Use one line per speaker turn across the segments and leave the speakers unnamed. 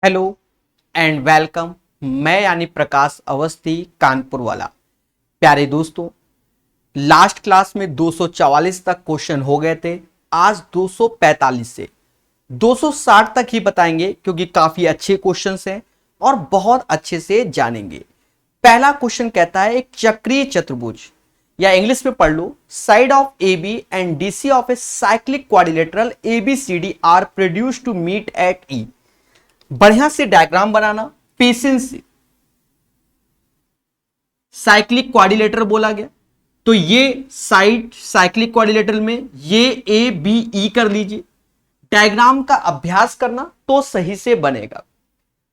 Hello and welcome. मैं यानी प्रकाश अवस्थी कानपुर वाला। प्यारे दोस्तों, लास्ट क्लास में 244 तक क्वेश्चन हो गए थे। आज 245 से 260 तक ही बताएंगे क्योंकि काफी अच्छे क्वेश्चंस हैं और बहुत अच्छे से जानेंगे। पहला क्वेश्चन कहता है एक चक्रीय चतुर्भुज या इंग्लिश में पढ़ लो, side of A B and D C of a cyclic quadrilateral A B C D are produce to meet at E. बढ़िया से डायग्राम बनाना, पेशेंस से। साइक्लिक क्वाड्रिलेटरल बोला गया तो ये साइड साइक्लिक क्वाड्रिलेटरल में ये ए बी ई कर लीजिए। डायग्राम का अभ्यास करना तो सही से बनेगा।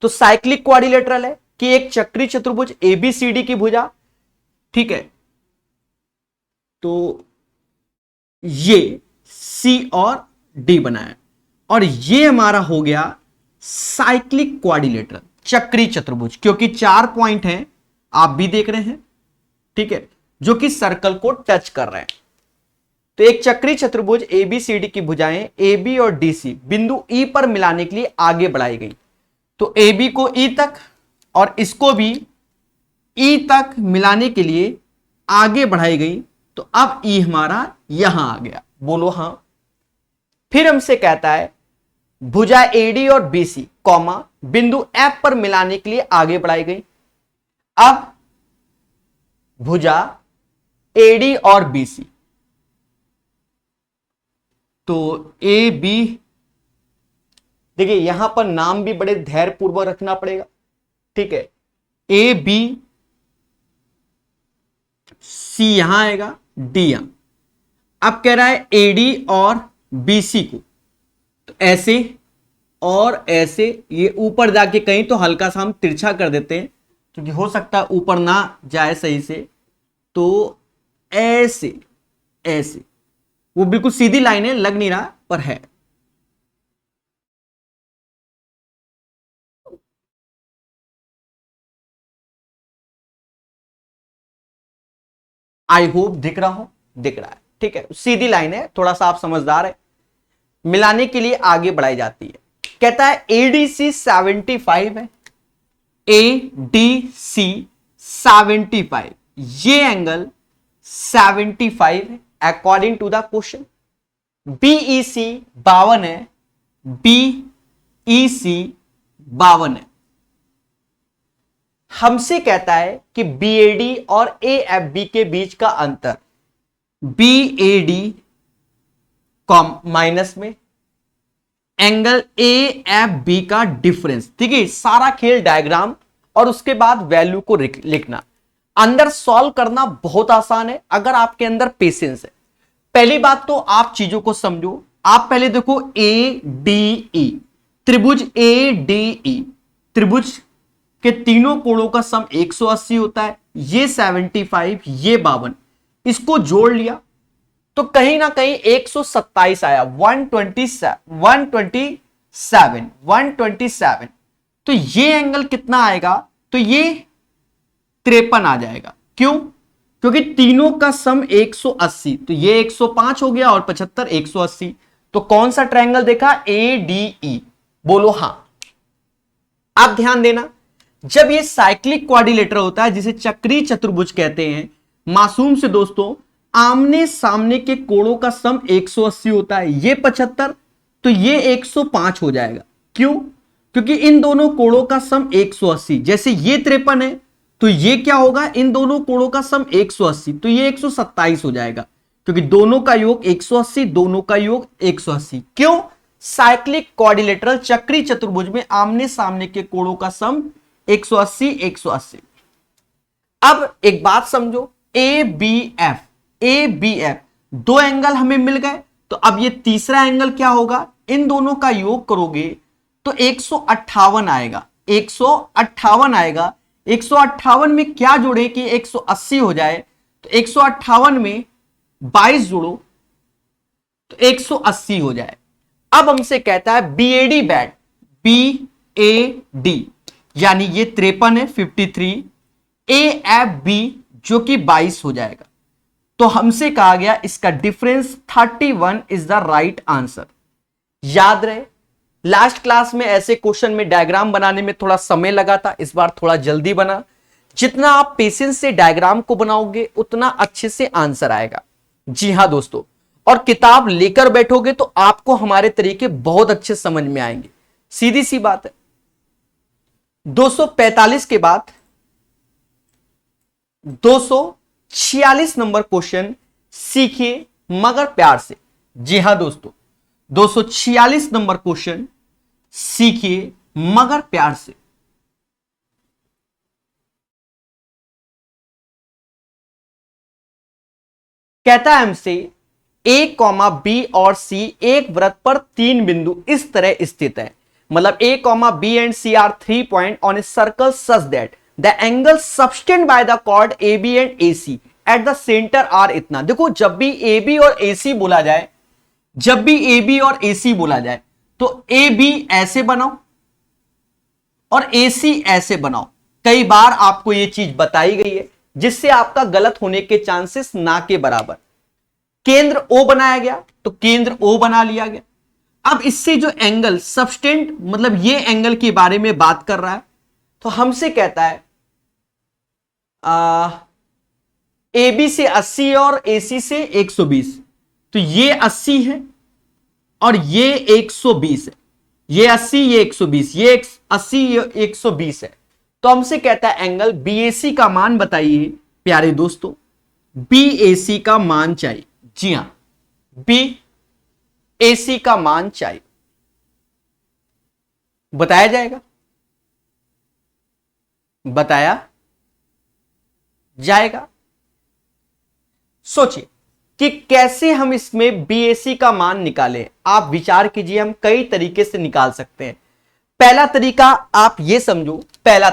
तो साइक्लिक क्वाड्रिलेटरल है कि एक चक्रीय चतुर्भुज ए बी सी डी की भुजा, ठीक है। तो ये सी और डी बनाया और ये हमारा हो गया साइक्लिक क्वाड्रिलेटरल चक्रीय चतुर्भुज, क्योंकि 4 पॉइंट हैं, आप भी देख रहे हैं, ठीक है, जो कि सर्कल को टच कर रहे हैं। तो एक चक्रीय चतुर्भुज ए बी सी डी की भुजाएं ए बी और डी सी बिंदु ई पर मिलाने के लिए आगे बढ़ाई गई। तो ए बी को ई तक और इसको भी ई तक मिलाने के लिए आगे बढ़ाई गई। तो अब ई हमारा यहां आ गया, बोलो हां। फिर हमसे कहता है भुजा एडी और बीसी कॉमा बिंदु एफ पर मिलाने के लिए आगे बढ़ाई गई। अब भुजा एडी और बीसी, तो ए बी, देखिए यहां पर नाम भी बड़े धैर्य पूर्वक रखना पड़ेगा, ठीक है। ए बी सी यहां आएगा, डी यहां। अब कह रहा है एडी और बीसी को, तो ऐसे और ऐसे, ये ऊपर जाके कहीं तो हल्का सा हम तिरछा कर देते हैं क्योंकि हो सकता है ऊपर ना जाए सही से। तो ऐसे ऐसे, वो बिल्कुल सीधी लाइन है, लग नहीं रहा पर है। आई होप दिख रहा हो, दिख रहा है, ठीक है। सीधी लाइन है, थोड़ा सा आप समझदार है। मिलाने के लिए आगे बढ़ाई जाती है। कहता है एडीसी 75 है, ए डी सी 75, ये एंगल 75 है according to the question. BEC 52 है, बीईसी 52 है। हमसे कहता है कि बीएडी और एएफबी के बीच का अंतर, बीएडी कॉम माइनस में एंगल ए एफ बी का डिफरेंस, ठीक है। सारा खेल डायग्राम और उसके बाद वैल्यू को लिखना। अंदर सॉल्व करना बहुत आसान है अगर आपके अंदर पेशेंस है। पहली बात तो आप चीजों को समझो। आप पहले देखो ए डी ई, त्रिभुज ए डी ई, त्रिभुज के तीनों कोणों का सम 180 होता है। ये 75, ये 52, इसको जोड़ लिया तो कहीं ना कहीं 127 आया, 127। तो ये एंगल कितना आएगा? तो ये 53 आ जाएगा। क्यों? क्योंकि तीनों का सम 180, तो ये 105 हो गया और 75 180। तो कौन सा ट्रायंगल देखा? ए डी ई, बोलो हां। आप ध्यान देना, जब ये साइक्लिक क्वाड्रिलेटरल होता है जिसे चक्रीय चतुर्भुज कहते हैं, मासूम से दोस्तों, आमने सामने के कोणों का सम 180 होता है। ये 75, तो ये 105 हो जाएगा। क्यों? क्योंकि इन दोनों कोणों का सम 180। जैसे ये 53 है तो ये क्या होगा? इन दोनों कोणों का सम 180, तो ये 127 हो जाएगा, क्योंकि दोनों का योग 180, दोनों का योग 180। क्यों? साइक्लिक क्वाड्रिलेटरल चक्रीय चतुर्भुज में आमने सामने के कोणों का सम 180 180। अब एक बात समझो, A B F, A B F दो एंगल हमें मिल गए। तो अब ये तीसरा एंगल क्या होगा? इन दोनों का योग करोगे तो 158 आएगा, 158 आएगा। 158 में क्या जोड़े कि 180 हो जाए? तो 158 में 22 जोड़ो तो 180 हो जाए। अब हमसे कहता है BAD bad, B A D यानी ये 53 है, 53, ए एफ बी जो कि 22 हो जाएगा। तो हमसे कहा गया इसका difference 31 is the right answer. याद रहे, लास्ट क्लास में ऐसे क्वेश्चन में डायग्राम बनाने में थोड़ा समय लगा था, इस बार थोड़ा जल्दी बना। जितना आप पेशेंस से डायग्राम को बनाओगे उतना अच्छे से आंसर आएगा। जी हां दोस्तों, और किताब लेकर बैठोगे तो आपको हमारे तरीके बहुत अच्छे समझ में आएंगे, सीधी सी बात है। 245 के बाद 246 नंबर क्वेश्चन सीखिए मगर प्यार से। जी हां दोस्तों, 246 नंबर क्वेश्चन सीखिए मगर प्यार से। कहता है हमसे ए कॉमा बी और सी एक वृत्त पर 3 बिंदु इस तरह स्थित है। मतलब A comma B and C are 3 point on a circle such that the angle subtend by the chord A B and A C at the centre are इतना। देखो, जब भी ए बी और ए सी बोला जाए, जब भी ए बी और ए सी बोला जाए तो ए बी ऐसे बनाओ और ए सी ऐसे बनाओ। कई बार आपको यह चीज बताई गई है जिससे आपका गलत होने के चांसेस ना के बराबर। केंद्र ओ बनाया गया तो केंद्र ओ बना लिया गया। अब इससे जो एंगल सबटेंड, मतलब ये एंगल के बारे में बात कर रहा है, तो हमसे कहता है ए बी से 80 और ए सी से 120, तो ये 80 है और ये 120 है। ये 80, ये 120, ये 80, ये 120 है। तो हमसे कहता है एंगल बीएसी का मान बताइए प्यारे दोस्तों, बीएसी का मान चाहिए। जी हां, बीएसी का मान चाहिए, बताया जाएगा, बताया जाएगा। सोचिए कि कैसे हम इसमें बीएसी का मान निकालें। आप विचार कीजिए, हम कई तरीके से निकाल सकते हैं। पहला तरीका आप ये समझो, पहला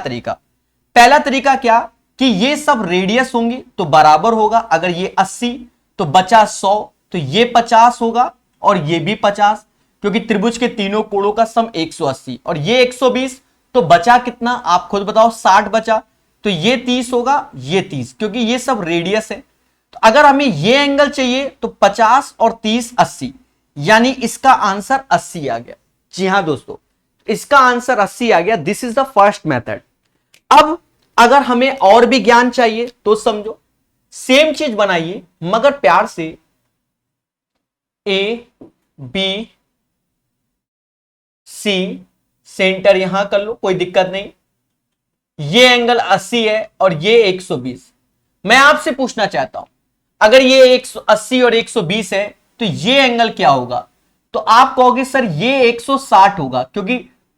तरीका क्या कि ये सब रेडियस होंगी तो बराबर होगा। अगर ये 80 तो बचा 100, तो ये 50 होगा और ये भी 50, क्योंकि त्रिभुज के तीनों कोणों का सम 180 और ये 120, तो बचा कितना आप खुद बताओ, 60 बचा, तो ये 30 होगा, ये 30, क्योंकि ये सब रेडियस है। तो अगर हमें ये एंगल चाहिए तो 50 और 30 80, यानी इसका आंसर 80 आ गया। जी हां दोस्तों, इसका आंसर 80 आ गया। This is the first method. अब अगर हमें और भी ज्ञान चाहिए तो समझो, सेम चीज बनाइए मगर प्यार से। ए बी सी, सेंटर यहां कर लो, कोई दिक्कत नहीं। ये एंगल 80 है और ये 120। मैं आपसे पूछना चाहता हूं, अगर ये 180 और 120 है तो ये एंगल क्या होगा? तो आप कहोगे सर ये 160 होगा, क्योंकि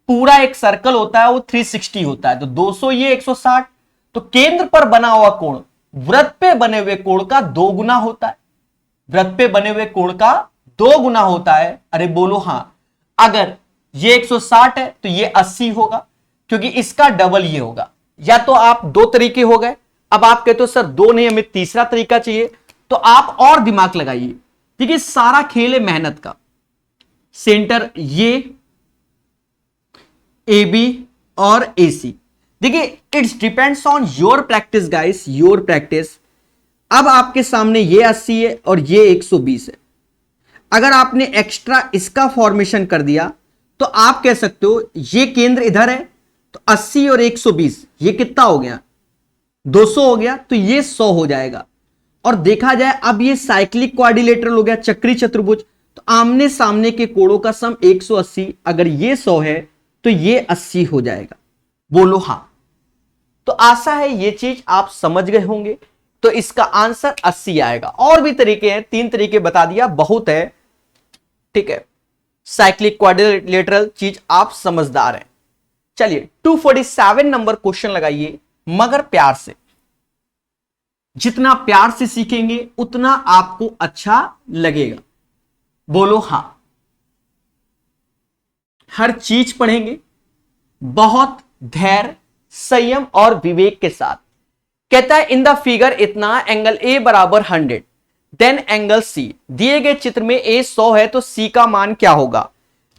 पूरा एक सर्कल होता है वो 360 होता है, तो 200 ये 160। तो केंद्र पर बना हुआ कोण वृत्त पे बने हुए कोण का 2 गुना होता है, वृत्त पे बने हुए कोण का 2 गुना होता है। अरे बोलो हां। अगर ये 160 है तो ये 80 होगा, क्योंकि इसका डबल ये होगा। या तो आप दो तरीके हो गए। अब आप कहते हो सर दो नहीं, हमें तीसरा तरीका चाहिए, तो आप और दिमाग लगाइए। देखिए, सारा खेल है मेहनत का। सेंटर ये ए बी और ए सी, देखिए it's depends on your practice guys, your practice. अब आपके सामने ये 80 है और ये 120 है। अगर आपने एक्स्ट्रा इसका फॉर्मेशन कर दिया तो आप कह सकते हो ये केंद्र इधर है, तो 80 और 120 ये कितना हो गया? 200 हो गया, तो ये 100 हो जाएगा। और देखा जाए अब ये साइक्लिक क्वाड्रिलेटरल हो गया, चक्री चतुर्भुज, तो आमने सामने के कोणों का सम 180। अगर ये 100 है तो ये 80 हो जाएगा। बोलो हां। तो आशा है ये चीज आप समझ गए होंगे। तो इसका आंसर 80 आएगा। और भी तरीके हैं, 3 तरीके बता दिया, बहुत है, ठीक है। साइक्लिक क्वाड्रिलेटरल चीज आप समझदार हैं। चलिए 247 नंबर क्वेश्चन लगाइए मगर प्यार से। जितना प्यार से सीखेंगे उतना आपको अच्छा लगेगा। बोलो हां। हर चीज पढ़ेंगे बहुत धैर्य, संयम और विवेक के साथ। कहता है इन द फिगर इतना एंगल ए बराबर 100, देन एंगल सी। दिए गए चित्र में ए 100 है तो सी का मान क्या होगा?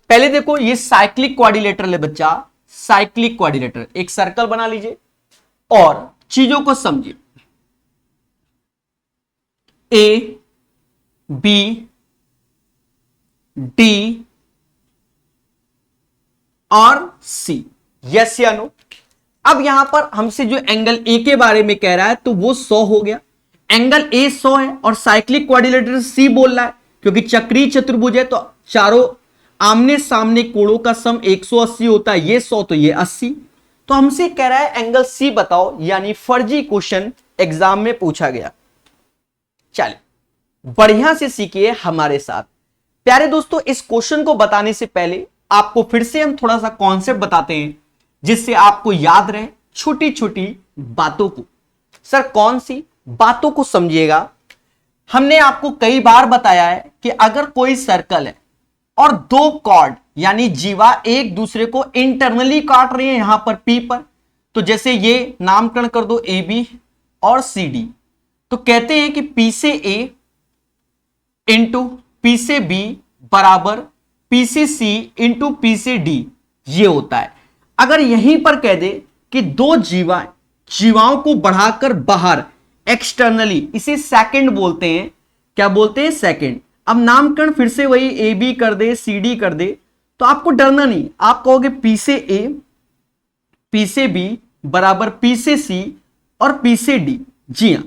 पहले देखो, ये साइक्लिक क्वाड्रिलेटरल है बच्चा, साइक्लिक क्वाड्रिलेटरल। एक सर्कल बना लीजिए और चीजों को समझिए। ए बी डी और सी। यस या नो? अब यहां पर हमसे जो एंगल ए के बारे में कह रहा है तो वो 100 हो गया। एंगल ए 100 है और साइक्लिक क्वाड्रिलेटरल सी बोल रहा है, क्योंकि चक्रीय चतुर्भुज है तो चारों आमने सामने कोणों का सम 180 होता है। ये 100 तो ये 80। तो हमसे कह रहा है एंगल सी बताओ, यानी फर्जी क्वेश्चन एग्जाम में पूछा गया। चलिए बढ़िया से सीखिए हमारे साथ। प्यारे दोस्तों, इस क्वेश्चन को बताने से पहले आपको फिर से हम थोड़ा सा कॉन्सेप्ट बताते हैं, जिससे आपको याद रहे छोटी छोटी बातों को। सर कौन सी बातों को समझिएगा? हमने आपको कई बार बताया है कि अगर कोई सर्कल है और दो कॉर्ड यानी जीवा एक दूसरे को इंटरनली काट रही है यहां पर पी पर, तो जैसे ये नामकरण कर दो ए बी और सी डी, तो कहते हैं कि पी से ए इंटू पी से बी बराबर पी से सी इंटू पी से डी, ये होता है। अगर यहीं पर कह दे कि दो जीवाओं को बढ़ाकर बाहर एक्सटर्नली, इसे सेकंड बोलते हैं। क्या बोलते हैं? सेकंड। अब नामकरण फिर से वही ए बी कर दे, सी डी कर दे, तो आपको डरना नहीं। आप कहोगे पी से ए, पी से बी बराबर पी से सी और पी से डी। जी हां,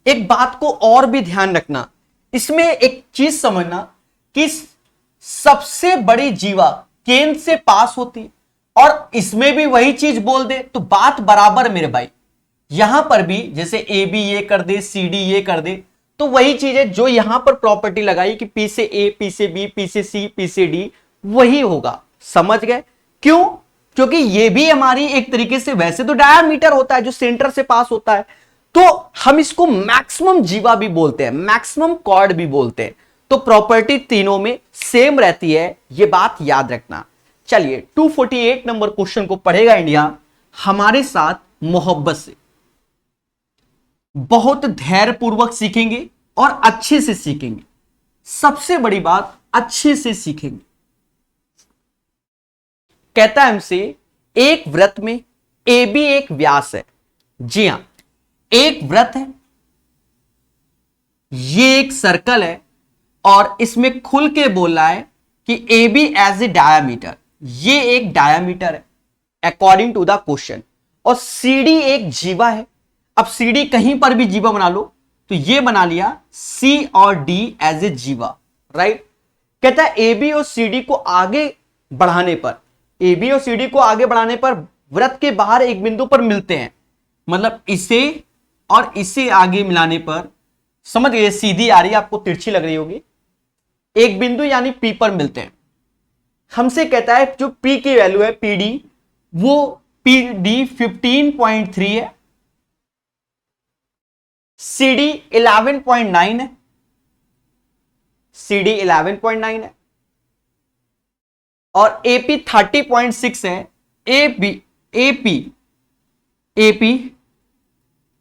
एक बात को और भी ध्यान रखना, इसमें एक चीज समझना कि सबसे बड़ी जीवा केंद्र से पास होती है, और इसमें भी वही चीज बोल दे तो बात बराबर मेरे भाई। यहां पर भी जैसे ए बी ये कर दे, सी डी ये कर दे, तो वही चीज है जो यहां पर प्रॉपर्टी लगाई कि पी से ए, पी से बी, पी से सी, पी से डी, वही होगा। समझ गए? क्यों? क्योंकि ये भी हमारी एक तरीके से, वैसे तो डायमीटर होता है जो सेंटर से पास होता है, तो हम इसको मैक्सिमम जीवा भी बोलते हैं, मैक्सिमम कॉर्ड भी बोलते हैं। तो प्रॉपर्टी तीनों में सेम रहती है, ये बात याद रखना। चलिए 248 नंबर क्वेश्चन को पढ़ेगा इंडिया हमारे साथ मोहब्बत से, बहुत धैर्य पूर्वक सीखेंगे और अच्छे से सीखेंगे। सबसे बड़ी बात, अच्छे से सीखेंगे। कहता है हमसे एक वृत्त में ए बी एक व्यास है। जी हां, एक वृत्त है, ये एक सर्कल है, और इसमें खुल के बोल रहा है कि A B as a diameter, ये एक डायामीटर है अकॉर्डिंग टू द क्वेश्चन, और सी डी एक जीवा है। अब सी डी कहीं पर भी जीवा बना लो, तो ये बना लिया सी और डी एज ए जीवा, राइट। कहता है ए बी और सी डी को आगे बढ़ाने पर, ए बी और सी डी को आगे बढ़ाने पर वृत्त के बाहर एक बिंदु पर मिलते हैं, मतलब इसे और इसे आगे मिलाने पर, समझ गए, सीधी आ रही है, आपको तिरछी लग रही होगी, एक बिंदु यानी पी पर मिलते हैं। हमसे कहता है जो पी की वैल्यू है पी डी, वो पी डी 15.3 है, सी डी 11.9 है, सी डी 11.9 है, और एपी 30.6 है, एपी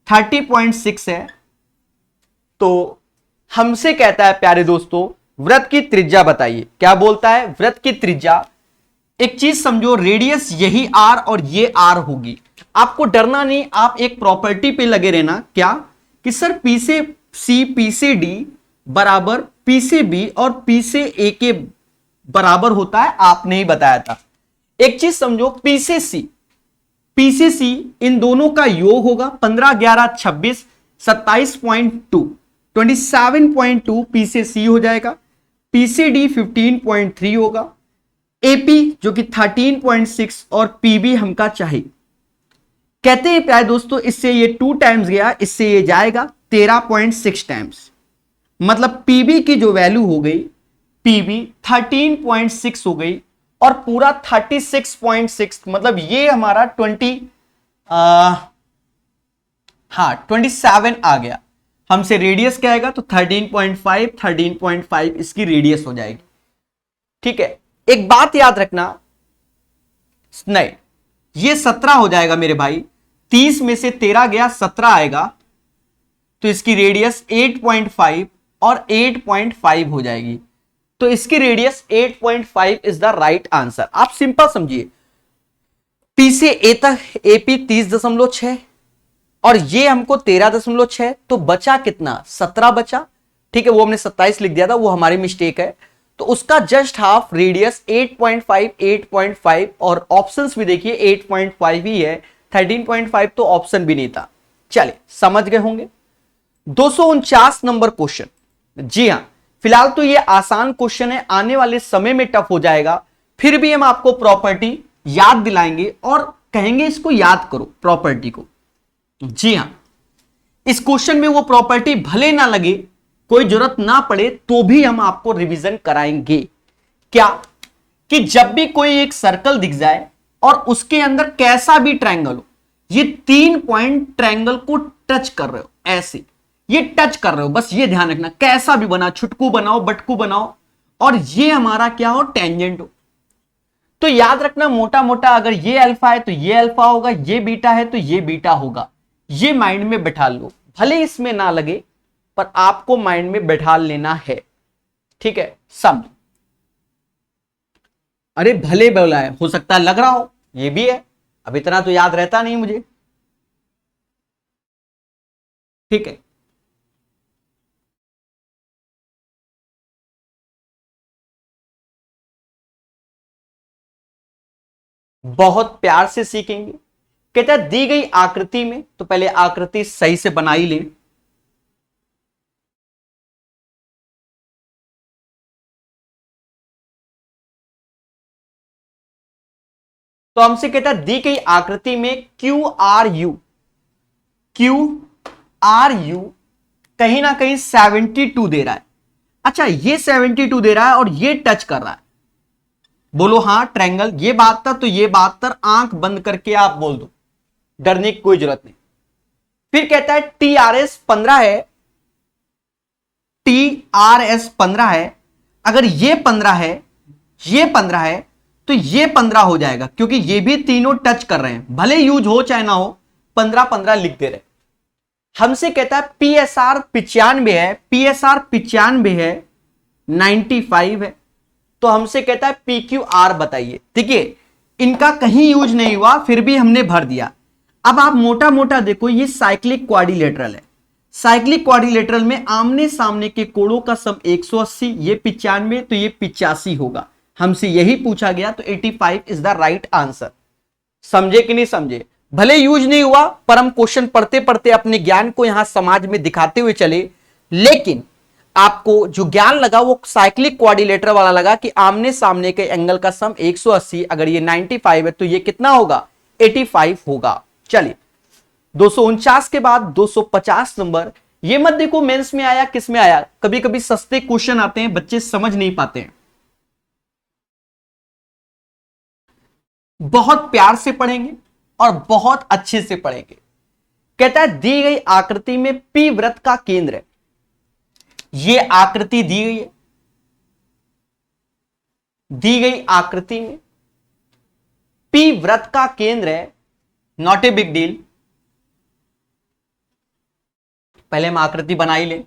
30.6 है। तो हमसे कहता है प्यारे दोस्तों वृत्त की त्रिज्या बताइए। क्या बोलता है? वृत्त की त्रिज्या, एक चीज समझो, रेडियस यही आर और ये आर होगी। आपको डरना नहीं, आप एक प्रॉपर्टी पे लगे रहना। क्या? कि सर पी से सी, पी से डी बराबर पी से बी और पी से ए के बराबर होता है, आपने ही बताया था। एक चीज समझो, पी से सी इन दोनों का योग होगा 15, 11, 26, 27.2, 27.2 पी से सी हो जाएगा, पी से डी 15.3 होगा, एपी जो कि 13.6 और पीबी हमका चाहिए। कहते हैं प्यारे दोस्तों इससे ये 2 टाइम्स गया, इससे ये जाएगा 13.6 टाइम्स, मतलब पीबी की जो वैल्यू हो गई, पीबी 13.6 हो गई, और पूरा 36.6, मतलब ये हमारा 27 आ गया। हमसे रेडियस क्या आएगा? तो 13.5 इसकी रेडियस हो जाएगी। ठीक है, एक बात याद रखना, नहीं ये 17 हो जाएगा मेरे भाई, 30 में से 13 गया, 17 आएगा, तो इसकी रेडियस 8.5 और 8.5 हो जाएगी। तो इसकी radius 8.5 is the right answer. आप सिंपल समझिए, पी से ए तक एपी 30.6 और ये हमको 13.6, तो बचा कितना? 17 बचा। ठीक है, वो हमने 27 लिख दिया था, वो हमारी मिस्टेक है। तो उसका जस्ट हाफ रेडियस 8.5 8.5 और ऑप्शंस भी देखिए 8.5 ही है, 13.5 तो ऑप्शन भी नहीं था। चलिए समझ गए होंगे। 249 नंबर क्वेश्चन। जी हां, फिलहाल तो ये आसान क्वेश्चन है, आने वाले समय में टफ हो जाएगा, फिर भी हम आपको प्रॉपर्टी याद दिलाएंगे और कहेंगे इसको याद करो प्रॉपर्टी को। जी हां, इस क्वेश्चन में वो प्रॉपर्टी भले ना लगे, कोई जरूरत ना पड़े, तो भी हम आपको रिवीजन कराएंगे। क्या कि जब भी कोई एक सर्कल दिख जाए और उसके अंदर कैसा भी ट्रायंगल हो, ये 3 पॉइंट ट्रायंगल को टच कर रहे हो, ऐसे ये टच कर रहे हो, बस ये ध्यान रखना, कैसा भी बना, छुटकू बनाओ, बटकू बनाओ, और ये हमारा क्या हो, टेंजेंट हो। तो याद रखना मोटा मोटा, अगर ये अल्फा है तो ये अल्फा होगा, ये बीटा है तो ये बीटा होगा। ये माइंड में बैठा लो, भले इसमें ना लगे पर आपको माइंड में बैठा लेना है, ठीक है। सम, अरे भले बोला है, हो सकता है लग रहा हो, ये भी है, अब इतना तो याद रहता नहीं मुझे, ठीक है। बहुत प्यार से सीखेंगे। कहता है दी गई आकृति में, तो पहले आकृति सही से बना ही लें। तो हमसे कहता है दी गई आकृति में क्यू आर यू कहीं ना कहीं 72 दे रहा है। अच्छा, ये 72 दे रहा है और ये टच कर रहा है, बोलो हाँ ट्रायंगल, ये 72 तो ये 72, आंख बंद करके आप बोल दो, डरने की कोई जरूरत नहीं। फिर कहता है टी आर एस 15 है, टी आर एस 15 है, अगर ये 15 है, ये 15 है, तो ये 15 हो जाएगा, क्योंकि ये भी तीनों टच कर रहे हैं, भले यूज हो चाहे ना हो, 15 15 लिख दे रहे। हमसे कहता है पी एस आर 95 है, पी एस आर 95 है, 95 है, तो हमसे कहता है पी क्यू आर बताइए। देखिए इनका कहीं यूज नहीं हुआ, फिर भी हमने भर दिया। अब आप मोटा मोटा देखो, ये साइक्लिक क्वाड्रिलेटरल है, साइक्लिक क्वाड्रिलेटरल में आमने सामने के कोणों का सम 180, ये 95 तो ये 85 होगा। हमसे यही पूछा गया, तो 85 इज द राइट आंसर। समझे कि नहीं समझे? भले यूज नहीं हुआ, पर हम क्वेश्चन पढ़ते पढ़ते अपने ज्ञान को यहां समाज में दिखाते हुए चले, लेकिन आपको जो ज्ञान लगा वो साइक्लिक क्वाड्रिलेटरल वाला लगा कि आमने सामने के एंगल का सम 180, अगर ये 95 है तो ये कितना होगा, 85 होगा। चलिए 249 के बाद 250 नंबर। ये मत देखो मेंस में आया किस में आया, कभी कभी सस्ते क्वेश्चन आते हैं, बच्चे समझ नहीं पाते हैं। बहुत प्यार से पढ़ेंगे और बहुत अच्छे से पढ़ेंगे। कहता है दी गई आकृति में पी वृत्त का केंद्र है, ये आकृति दी गई है, दी गई आकृति में पी वृत्त का केंद्र है, नॉट ए बिग डील। पहले हम आकृति बना ही लें।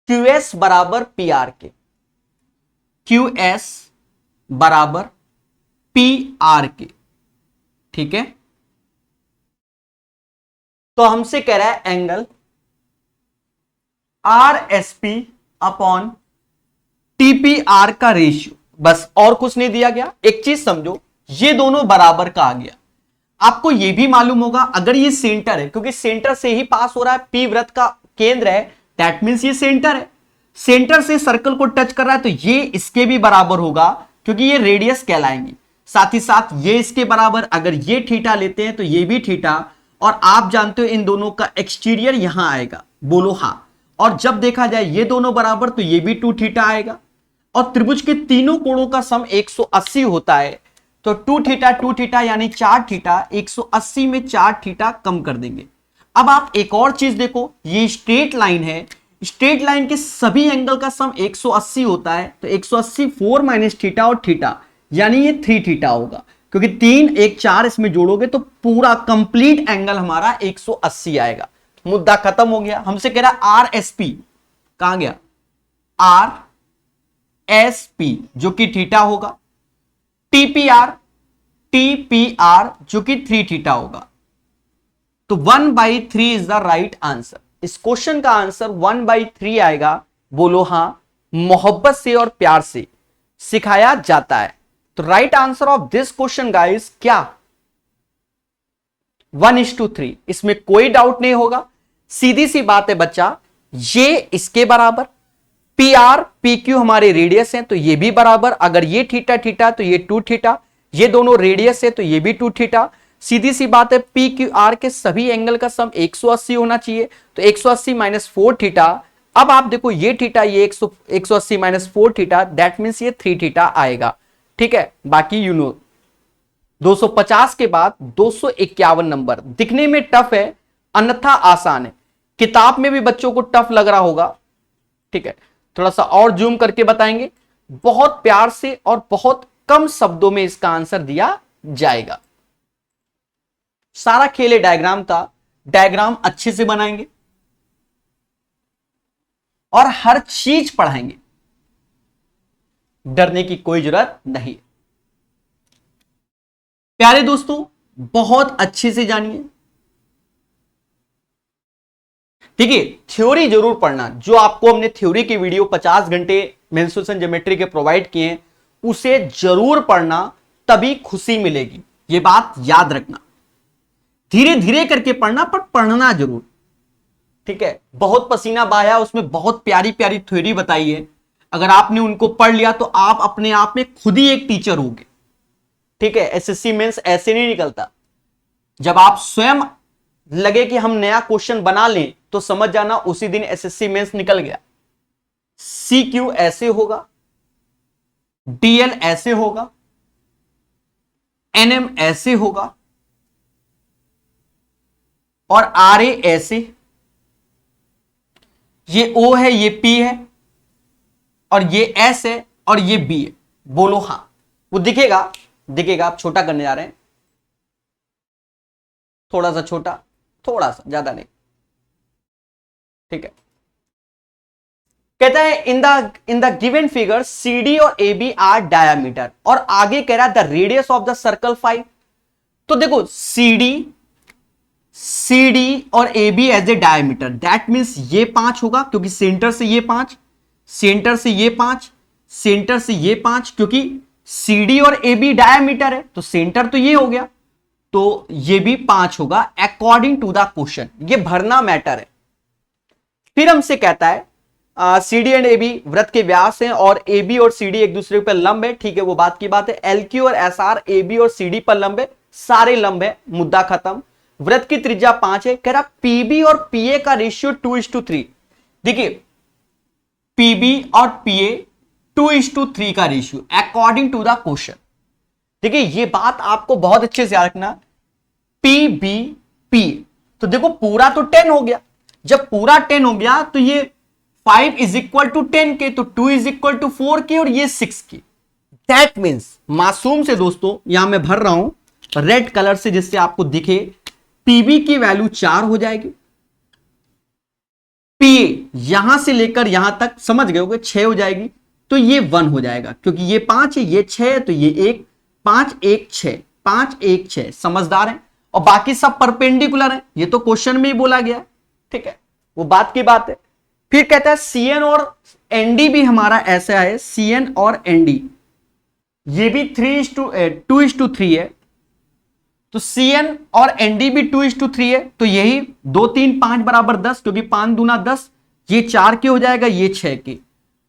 क्यू एस बराबर पी आर के, क्यू एस बराबर पी आर के, ठीक है। तो हमसे कह रहा है angle R S P upon TPR का रेशियो, बस और कुछ नहीं दिया गया। एक चीज समझो, ये दोनों बराबर का आ गया। आपको यह भी मालूम होगा, अगर ये सेंटर है, क्योंकि सेंटर से ही पास हो रहा है, पी वृत्त का केंद्र है, दैट मींस ये सेंटर है, सेंटर से सर्कल को टच कर रहा है, तो ये इसके भी बराबर होगा, क्योंकि ये रेडियस कहलाएंगे। साथ ही साथ ये इसके बराबर, अगर ये थीटा लेते हैं तो ये भी थीटा, और आप जानते हो इन दोनों का एक्सटीरियर यहां आएगा, बोलो हां। और जब देखा जाए ये दोनों बराबर, तो ये भी 2 थीटा आएगा, और त्रिभुज के तीनों कोणों का सम 180 होता है, तो 2 थीटा यानी 4 थीटा, 180 में 4 थीटा कम कर देंगे। अब आप एक और चीज देखो, ये स्ट्रेट लाइन है, स्ट्रेट लाइन के सभी एंगल का सम 180 होता है, तो 180 4 माइनस थीटा और थीटा, यानी ये 3 थीटा होगा, क्योंकि 3 1 4 इसमें जोड़ोगे तो पूरा कंप्लीट एंगल हमारा 180 आएगा। मुद्दा खत्म हो गया। हमसे कह रहा आर एस पी, कहां गया, आर एस पी जो कि थीटा होगा, टीपीआर टी पी आर जो कि 3 थीटा होगा। तो 1/3 इज द राइट आंसर। इस क्वेश्चन का आंसर 1/3 आएगा। बोलो हां। मोहब्बत से और प्यार से सिखाया जाता है। तो right answer of this question guys क्या? 1:3। इसमें कोई डाउट नहीं होगा। सीधी सी बात है बच्चा, ये इसके बराबर, पी आर पी क्यू हमारे रेडियस हैं तो ये भी बराबर। अगर ये थीटा थीटा तो ये 2 थीटा, ये दोनों रेडियस है तो ये भी 2 थीटा। सीधी सी बात है, पी क्यू आर के सभी एंगल का सम 180 होना चाहिए। तो 180 माइनस 4 थीटा। अब आप देखो ये थीटा, ये 180 माइनस 4 थीटा, दैट मीन्स ये 3 थीटा आएगा। ठीक है, बाकी यू नो 250 के बाद 251 नंबर दिखने में टफ है, अन्यथा आसान है। किताब में भी बच्चों को टफ लग रहा होगा। ठीक है, थोड़ा सा और जूम करके बताएंगे। बहुत प्यार से और बहुत कम शब्दों में इसका आंसर दिया जाएगा। सारा खेल डायग्राम का, डायग्राम अच्छे से बनाएंगे और हर चीज पढ़ाएंगे, डरने की कोई जरूरत नहीं। प्यारे दोस्तों, बहुत अच्छे से जानिए। ठीक है, थ्योरी जरूर पढ़ना। जो आपको हमने थ्योरी की वीडियो 50 घंटे मेंसुरेशन ज्योमेट्री के प्रोवाइड किए हैं, उसे जरूर पढ़ना, तभी खुशी मिलेगी। यह बात याद रखना। धीरे धीरे करके पढ़ना, पर पढ़ना जरूर। ठीक है, बहुत पसीना बहाया, उसमें बहुत प्यारी प्यारी थ्योरी बताई है। अगर आपने उनको पढ़ लिया तो आप अपने आप में खुद ही एक टीचर होगे। ठीक है, एसएससी मेंस ऐसे नहीं निकलता। जब आप स्वयं लगे कि हम नया क्वेश्चन बना लें तो समझ जाना उसी दिन एसएससी मेंस निकल गया। सीक्यू ऐसे होगा, डीएल ऐसे होगा, एनएम ऐसे होगा और आरए ऐसे। ये ओ है, ये पी है और ये एस है और ये बी है। बोलो हां। वो दिखेगा, दिखेगा। आप छोटा करने जा रहे हैं, थोड़ा सा छोटा, थोड़ा सा, ज्यादा नहीं। ठीक है, कहता है in the given figure CD और AB आर डायामीटर, और आगे कह रहा है the radius of the circle 5। तो देखो CD और AB as a diameter, that means ये 5 होगा क्योंकि सेंटर से ये 5, सेंटर से ये 5, सेंटर से ये 5, क्योंकि CD और AB डायामीटर है तो सेंटर तो ये हो गया, तो ये भी 5 होगा अकॉर्डिंग टू द क्वेश्चन। ये भरना मैटर है। फिर हमसे कहता है CD एंड AB वृत्त के व्यास हैं और AB और CD एक दूसरे पर लंब है। ठीक है, वो बात की बात है। LQ और SR AB और CD पर लंब है, सारे लंब है, मुद्दा खत्म। वृत्त की त्रिज्या 5 है। कह रहा PB और PA का रेशियो 2:3। देखिए, PB और PA 2:3 का ratio according to the question. देखिए, ये बात आपको बहुत अच्छे से याद रखना। PB तो देखो पूरा तो 10 हो गया। जब पूरा 10 हो गया तो ये 5 इज इक्वल टू 10 के, तो 2 इज इक्वल टू 4 के और ये 6 के। दैट मीन्स मासूम से दोस्तों, यहां मैं भर रहा हूं रेड कलर से जिससे आपको दिखे, पीबी की वैल्यू 4 हो जाएगी, पीए यहां से लेकर यहां तक समझ गए होगे 6 हो जाएगी, तो ये 1 हो जाएगा क्योंकि ये 5 है, ये 6 है, तो ये 1, 5 1 6, 5 1 6। समझदार है। और बाकी सब परपेंडिकुलर है, ये तो क्वेश्चन में ही बोला गया है। ठीक है, वो बात की बात है। फिर कहता है सीएन और एनडी भी हमारा ऐसा है, सीएन और एनडी ये भी 2:3 है, तो सीएन और एनडी भी 2:3 है, तो यही 2 3 5 बराबर 10, क्योंकि 5 दूना 10, ये 4 के हो जाएगा, ये 6 के,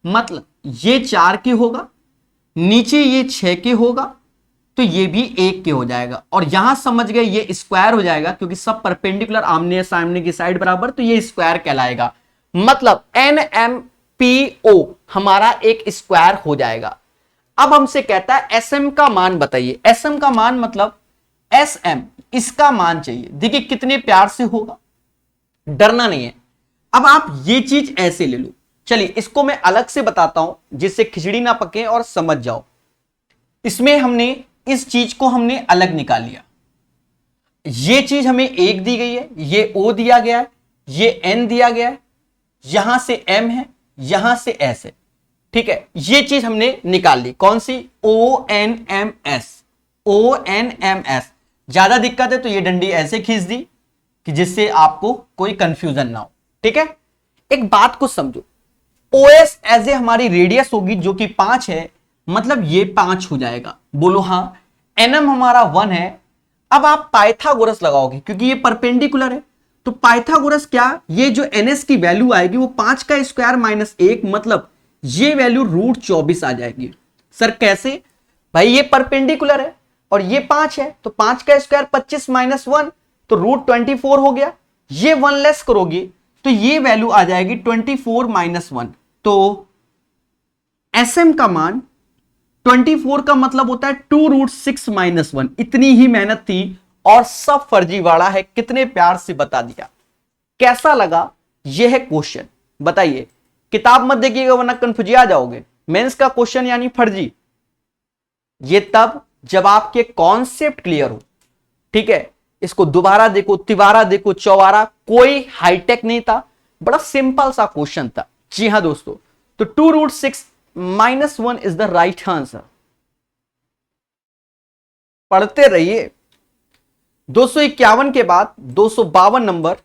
मतलब ये 4 के होगा, नीचे ये 6 के होगा, तो ये भी 1 के हो जाएगा। और यहां समझ गए ये स्क्वायर हो जाएगा क्योंकि सब परपेंडिकुलर आमने सामने की साइड बराबर, तो ये स्क्वायर कहलाएगा। मतलब NMPO हमारा एक स्क्वायर हो जाएगा। अब हमसे कहता है SM का मान बताइए। SM का मान मतलब SM, इसका मान चाहिए। देखिए कितने प्यार से होगा, डरना नहीं है। अब आप ये चीज ऐसे ले लो। चलिए इसको मैं अलग से बताता हूं जिससे खिचड़ी ना पके और समझ जाओ। इसमें हमने इस चीज को हमने अलग निकाल लिया। ये चीज हमें 1 दी गई है, ये O दिया गया है, ये N दिया गया है, यहां से M है, यहां से S है। ठीक है, ये चीज हमने निकाल ली। कौन सी? ONMS। ONMS। ज्यादा दिक्कत है तो ये डंडी ऐसे खींच दी कि जिससे आपको कोई कंफ्यूजन ना हो। ठीक है, एक बात को समझो, OS एज ए हमारी रेडियस होगी जो कि 5 है, मतलब ये 5 हो जाएगा। बोलो हाँ। NM हमारा 1 है। अब आप पाइथागोरस लगाओगे क्योंकि ये परपेंडिकुलर है, तो पाइथागोरस क्या, ये जो NS की वैल्यू आएगी वो 5 का स्क्वायर माइनस 1, मतलब ये वैल्यू √24 आ जाएगी। सर कैसे? भाई ये परपेंडिकुलर है और ये 5 है, तो 5 का स्क्वायर 25 माइनस 1 तो √24 हो गया। ये 1 लेस करोगे तो ये वैल्यू आ जाएगी 24 माइनस 1। तो SM का मान 24 का मतलब होता है 2√6 माइनस 1। इतनी ही मेहनत थी और सब फर्जीवाड़ा है, कितने प्यार से बता दिया। कैसा लगा यह है क्वेश्चन, बताइए। किताब मत देखिएगा वरना कंफ्यूज आ जाओगे। मेंस का क्वेश्चन यानी फर्जी, ये तब जब आपके कॉन्सेप्ट क्लियर हो। ठीक है, इसको दोबारा देखो, तिबारा देखो, चौबारा, कोई हाईटेक नहीं था, बड़ा सिंपल सा क्वेश्चन था। जी हां दोस्तों, तो 2√6 minus 1 is the right answer. पढ़ते रहिए। 251 के बाद 252 नंबर,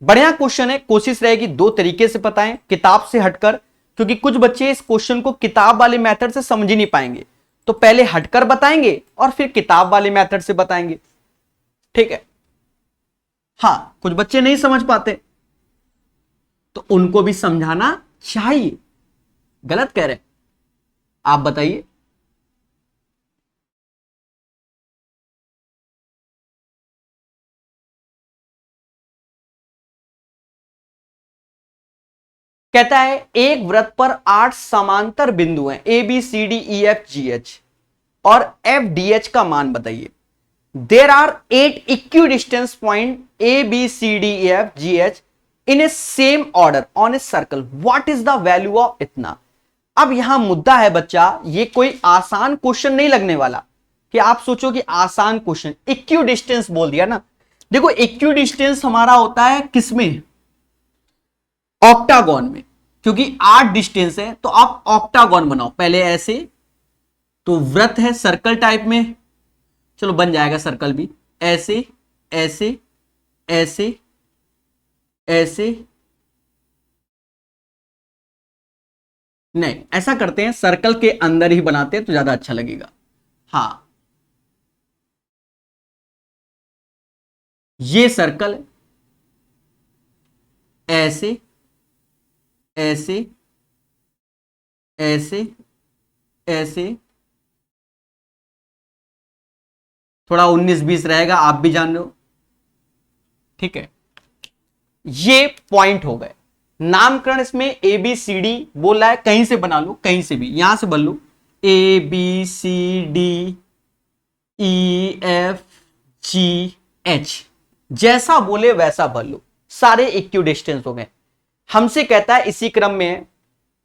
बढ़िया क्वेश्चन है। कोशिश रहेगी दो तरीके से बताएं, किताब से हटकर, क्योंकि कुछ बच्चे इस क्वेश्चन को किताब वाले मेथड से समझ ही नहीं पाएंगे, तो पहले हटकर बताएंगे और फिर किताब वाले मेथड से बताएंगे। ठीक है, हां कुछ बच्चे नहीं समझ पाते तो उनको भी समझाना चाहिए। गलत कह रहे आप बताइए। कहता है एक वृत्त पर 8 समांतर बिंदु हैं ABCDEFGH और FDH का मान बताइए। There are 8 equidistance point ABCDEFGH in a same order on a circle, what is the value of इतना। अब यहां मुद्दा है बच्चा, ये कोई आसान क्वेश्चन नहीं लगने वाला कि आप सोचो कि आसान क्वेश्चन। इक्विडिस्टेंस बोल दिया ना, देखो इक्विडिस्टेंस हमारा होता है किसमें, ऑक्टागोन में, क्योंकि 8 डिस्टेंस है तो आप ऑक्टागोन बनाओ। पहले ऐसे, तो वृत्त है सर्कल टाइप में, चलो बन जाएगा सर्कल भी, ऐसे ऐसे ऐसे ऐसे, नहीं ऐसा करते हैं सर्कल के अंदर ही बनाते हैं तो ज्यादा अच्छा लगेगा। हाँ ये सर्कल है, ऐसे ऐसे ऐसे ऐसे, थोड़ा 19-20 रहेगा, आप भी जान लो। ठीक है, ये पॉइंट हो गए। नामकरण इसमें ABCD बोल रहा है, कहीं से बना लो, कहीं से भी, यहां से बन लो ABCDEFGH, जैसा बोले वैसा भर लो, सारे इक्विडिस्टेंस हो गए। हमसे कहता है इसी क्रम में है,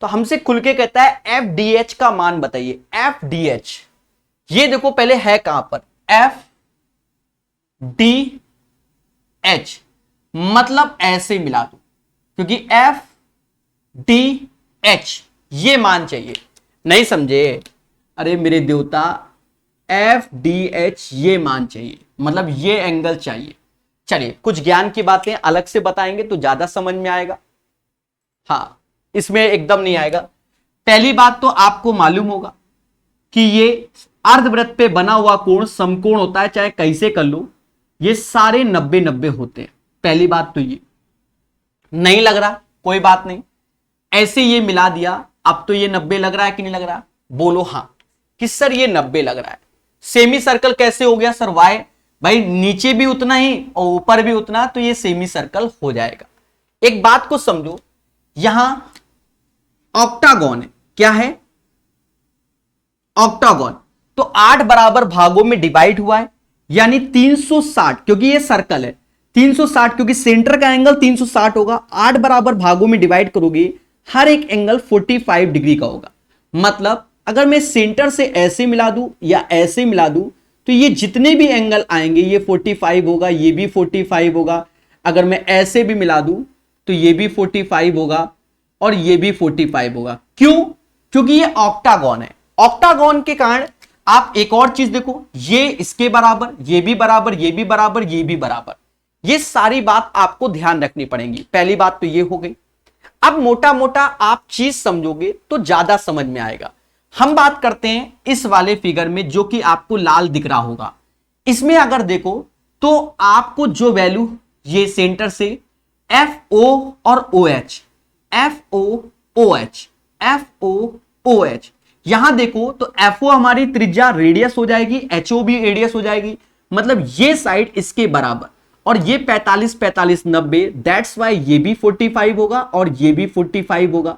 तो हमसे खुल के कहता है FDH का मान बताइए। FDH ये देखो पहले है कहां पर, FDH मतलब ऐसे मिला दो, क्योंकि FDH ये मान चाहिए। नहीं समझे? अरे मेरे देवता, FDH ये मान चाहिए, मतलब ये एंगल चाहिए। चलिए कुछ ज्ञान की बातें अलग से बताएंगे तो ज्यादा समझ में आएगा। हाँ इसमें एकदम नहीं आएगा। पहली बात तो आपको मालूम होगा कि ये अर्धवृत्त पे बना हुआ कोण समकोण होता है, चाहे कैसे कर लो, ये सारे 90-90 होते हैं। पहली बात तो ये नहीं लग रहा, कोई बात नहीं, ऐसे ये मिला दिया, अब तो ये 90 लग रहा है कि नहीं लग रहा, बोलो हाँ कि सर ये 90 लग रहा है। सेमी सर्कल कैसे हो गया सर, वाई भाई नीचे भी उतना ही और ऊपर भी उतना, तो ये सेमी सर्कल हो जाएगा। एक बात को समझो, यहां ऑक्टागोन है, क्या है ऑक्टागोन, तो 8 बराबर भागों में डिवाइड हुआ है, यानी 360, क्योंकि ये सर्कल है 360, क्योंकि सेंटर का एंगल 360 होगा। 8 बराबर भागों में डिवाइड करोगे, हर एक एंगल 45 डिग्री का होगा। मतलब अगर मैं सेंटर से ऐसे मिला दूं या ऐसे मिला दूं, तो ये जितने भी एंगल आएंगे ये 45 होगा, ये भी 45 होगा। अगर मैं ऐसे भी मिला दूं तो ये भी 45 होगा और ये भी 45 होगा। क्यों? क्योंकि ये ऑक्टागोन है। ऑक्टागोन के कारण आप एक और चीज देखो, ये इसके बराबर, ये भी बराबर, ये भी बराबर, ये भी बराबर, ये सारी बात आपको ध्यान रखनी पड़ेगी। पहली बात तो ये हो गई। अब मोटा मोटा आप चीज समझोगे तो ज्यादा समझ में आएगा। हम बात करते हैं इस वाले फिगर में, जो कि आपको लाल दिख रहा होगा। इसमें अगर देखो तो आपको जो वैल्यू ये सेंटर से FO और OH, FO OH, FO OH, यहां देखो तो FO हमारी त्रिज्या रेडियस हो जाएगी, HO भी रेडियस हो जाएगी, मतलब ये साइड इसके बराबर, और ये 45 45 90, दैट्स वाई ये भी 45 होगा और ये भी 45 होगा।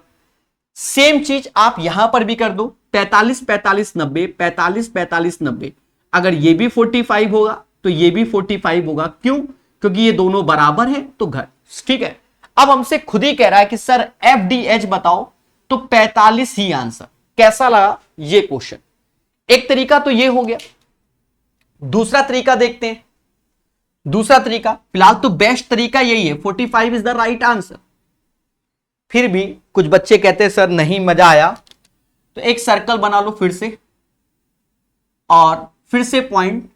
सेम चीज आप यहां पर भी कर दो, 45 45 90, 45 45 90, अगर ये भी 45 होगा तो ये भी 45 होगा। क्यों? क्योंकि ये दोनों बराबर है तो घर, ठीक है। अब हमसे खुद ही कह रहा है कि सर FDH बताओ, तो 45 ही आंसर। कैसा लगा ये क्वेश्चन? एक तरीका तो ये हो गया। दूसरा तरीका देखते हैं। दूसरा तरीका, फिलहाल तो बेस्ट तरीका यही है, 45 इज द राइट आंसर। फिर भी कुछ बच्चे कहते हैं सर नहीं मजा आया, तो एक सर्कल बना लो फिर से, और फिर से पॉइंट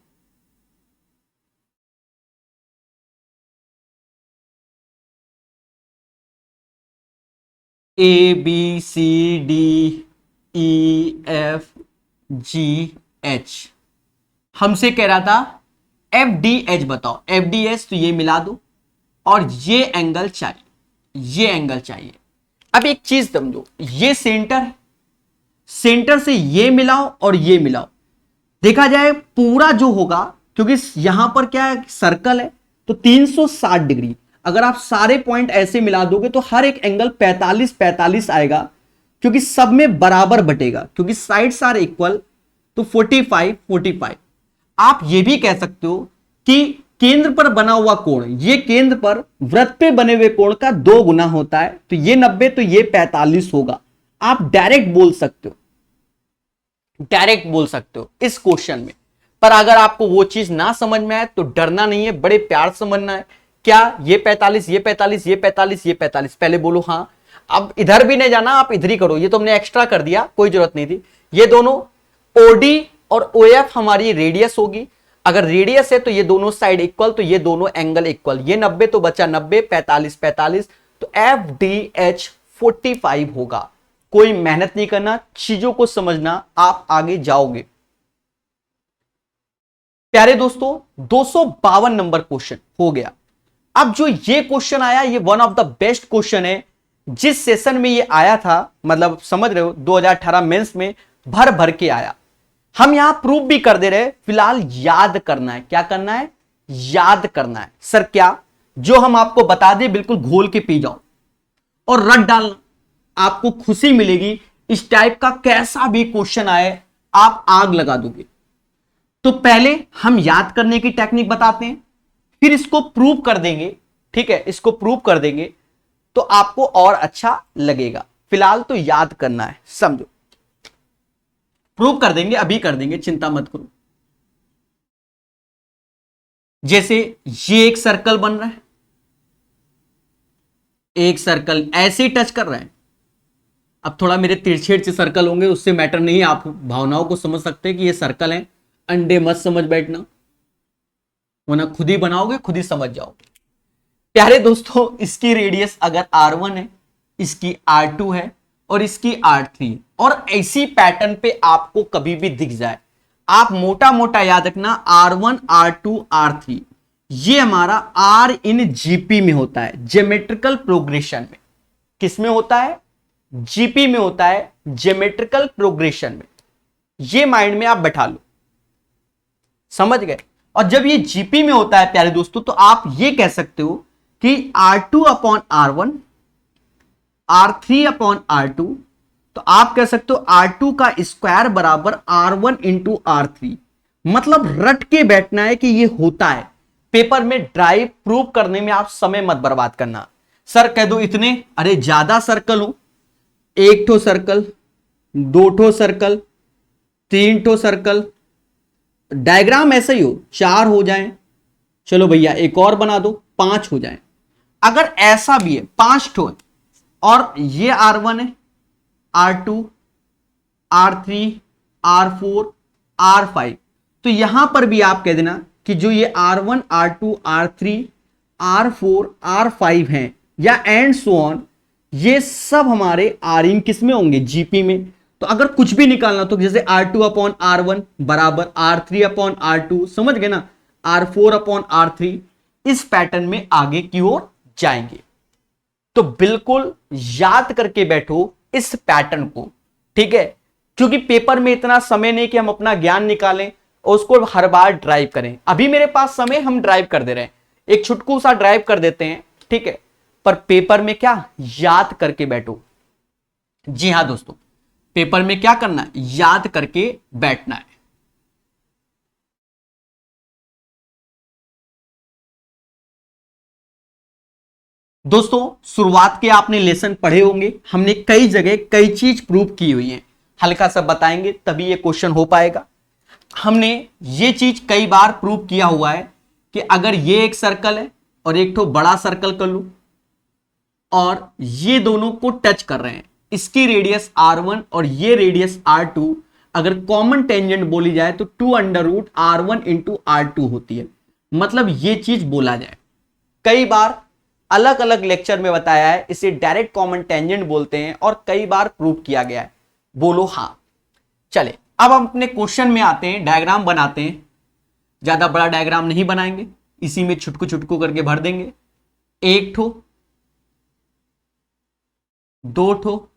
ABCDEFGH। हमसे कह रहा था FDH बताओ, FDH तो ये मिला दो, और ये एंगल चाहिए, ये एंगल चाहिए। अब एक चीज समझो, ये सेंटर है, सेंटर से ये मिलाओ और ये मिलाओ, देखा जाए पूरा जो होगा, क्योंकि यहां पर क्या है, सर्कल है, तो 360 डिग्री। अगर आप सारे पॉइंट ऐसे मिला दोगे तो हर एक एंगल 45 45 आएगा, क्योंकि सब में बराबर बटेगा, क्योंकि साइड्स आर इक्वल, तो 45 45। आप ये भी कह सकते हो कि केंद्र पर बना हुआ कोण, ये केंद्र पर वृत्त पे बने हुए कोण का 2 गुना होता है, तो ये 90 तो ये 45 होगा। आप डायरेक्ट बोल सकते हो, डायरेक्ट बोल सकते हो इस क्वेश्चन में। पर अगर आपको वो चीज ना समझ में आए तो डरना नहीं है, बड़े प्यार से समझना है। क्या ये 45, ये 45, ये 45, ये 45, पहले बोलो हाँ। अब इधर भी नहीं जाना, आप इधर ही करो, ये तो हमने एक्स्ट्रा कर दिया, कोई जरूरत नहीं थी। ये दोनों OD और OF हमारी रेडियस होगी, अगर रेडियस है तो ये दोनों साइड इक्वल, तो ये दोनों एंगल इक्वल, ये 90 तो बचा 90, 45 45, तो FDH 45 होगा। कोई मेहनत नहीं करना, चीजों को समझना, आप आगे जाओगे। प्यारे दोस्तों, 252 नंबर क्वेश्चन हो गया। अब जो ये क्वेश्चन आया, ये one of the best question है। जिस सेशन में ये आया था, मतलब समझ रहे हो, 2018 मेंस में भर भर के आया। हम यहां प्रूफ भी कर दे रहे, फिलहाल याद करना है। क्या करना है? याद करना है। सर क्या? जो हम आपको बता दें बिल्कुल घोल के पी जाओ और रट डालना, आपको खुशी मिलेगी। इस टाइप का कैसा भी क्वेश्चन आए आप आग लगा दोगे। तो पहले हम याद करने की टेक्निक बताते हैं, फिर इसको प्रूव कर देंगे, ठीक है, इसको प्रूव कर देंगे तो आपको और अच्छा लगेगा। फिलहाल तो याद करना है, समझो। प्रूव कर देंगे, अभी कर देंगे, चिंता मत करो। जैसे ये एक सर्कल बन रहा है, एक सर्कल ऐसे ही टच कर रहा है। अब थोड़ा मेरे तिरछे सर्कल होंगे, उससे मैटर नहीं, आप भावनाओं को समझ सकते हैं कि ये सर्कल है। अंडे मत समझ बैठना, वरना खुद ही बनाओगे, खुद ही समझ जाओगे। प्यारे दोस्तों, इसकी रेडियस अगर R1 है, इसकी R2 है और इसकी R3 है, और ऐसी पैटर्न पे आपको कभी भी दिख जाए, आप मोटा मोटा याद रखना, R1 R2 R3 ये हमारा R इन GP में होता है, ज्योमेट्रिकल प्रोग्रेशन में। किस में होता है? GP में होता है, ज्योमेट्रिकल प्रोग्रेशन में। ये माइंड में आप बैठा लो, समझ गए। और जब ये GP में होता है प्यारे दोस्तों, तो आप ये कह सकते हो कि R2 upon R1, R3 upon R2, तो आप कह सकते हो R2 का स्क्वायर बराबर R1 इंटू R3। मतलब रट के बैठना है कि ये होता है। पेपर में ड्राइव प्रूव करने में आप समय मत बर्बाद करना। सर कह दो इतने, अरे ज्यादा सर्कल हो, 1 ठो सर्कल, 2 ठो सर्कल, 3 ठो सर्कल, डायग्राम ऐसा ही हो, 4 हो जाएं, चलो भैया एक और बना दो, 5 हो जाएं। अगर ऐसा भी है 5 ठो है, और ये R1 है, R2, R3, R4, R5। तो यहां पर भी आप कह देना कि जो ये R1 R2 R3 R4 R5 हैं या एंड सो ऑन, ये सब हमारे आर इन किस में होंगे, जीपी में। तो अगर कुछ भी निकालना तो जैसे R2 अपॉन R1 बराबर R3 अपॉन R2, समझ गए ना, R4 अपॉन R3, इस पैटर्न में आगे की ओर जाएंगे। तो बिल्कुल याद करके बैठो इस पैटर्न को, ठीक है, क्योंकि पेपर में इतना समय नहीं कि हम अपना ज्ञान निकालें और उसको हर बार ड्राइव करें। अभी मेरे पास समय, हम ड्राइव कर दे रहे हैं, एक छुटकू सा ड्राइव कर देते हैं, ठीक है, पर पेपर में क्या, याद करके बैठो। जी हां दोस्तों, पेपर में क्या करना है, याद करके बैठना है। दोस्तों शुरुआत के आपने लेसन पढ़े होंगे, हमने कई जगह कई चीज प्रूव की हुई है, हल्का सा बताएंगे तभी ये क्वेश्चन हो पाएगा। हमने ये चीज कई बार प्रूव किया हुआ है कि अगर ये एक सर्कल है और एक तो बड़ा सर्कल कर लूं और ये दोनों को टच कर रहे हैं, इसकी रेडियस R1 और ये रेडियस R2, अगर कॉमन टेंजेंट बोली जाए तो 2√R1 इंटू R2 होती है। मतलब ये चीज बोला जाए, कई बार अलग अलग लेक्चर में बताया है, इसे डायरेक्ट कॉमन टेंजेंट बोलते हैं और कई बार प्रूव किया गया है। बोलो हां। चले अब हम अपने क्वेश्चन में आते हैं, डायग्राम बनाते हैं। ज्यादा बड़ा डायग्राम नहीं बनाएंगे, इसी में छुटकू छुटकू करके भर देंगे। एक ठो, दो ठो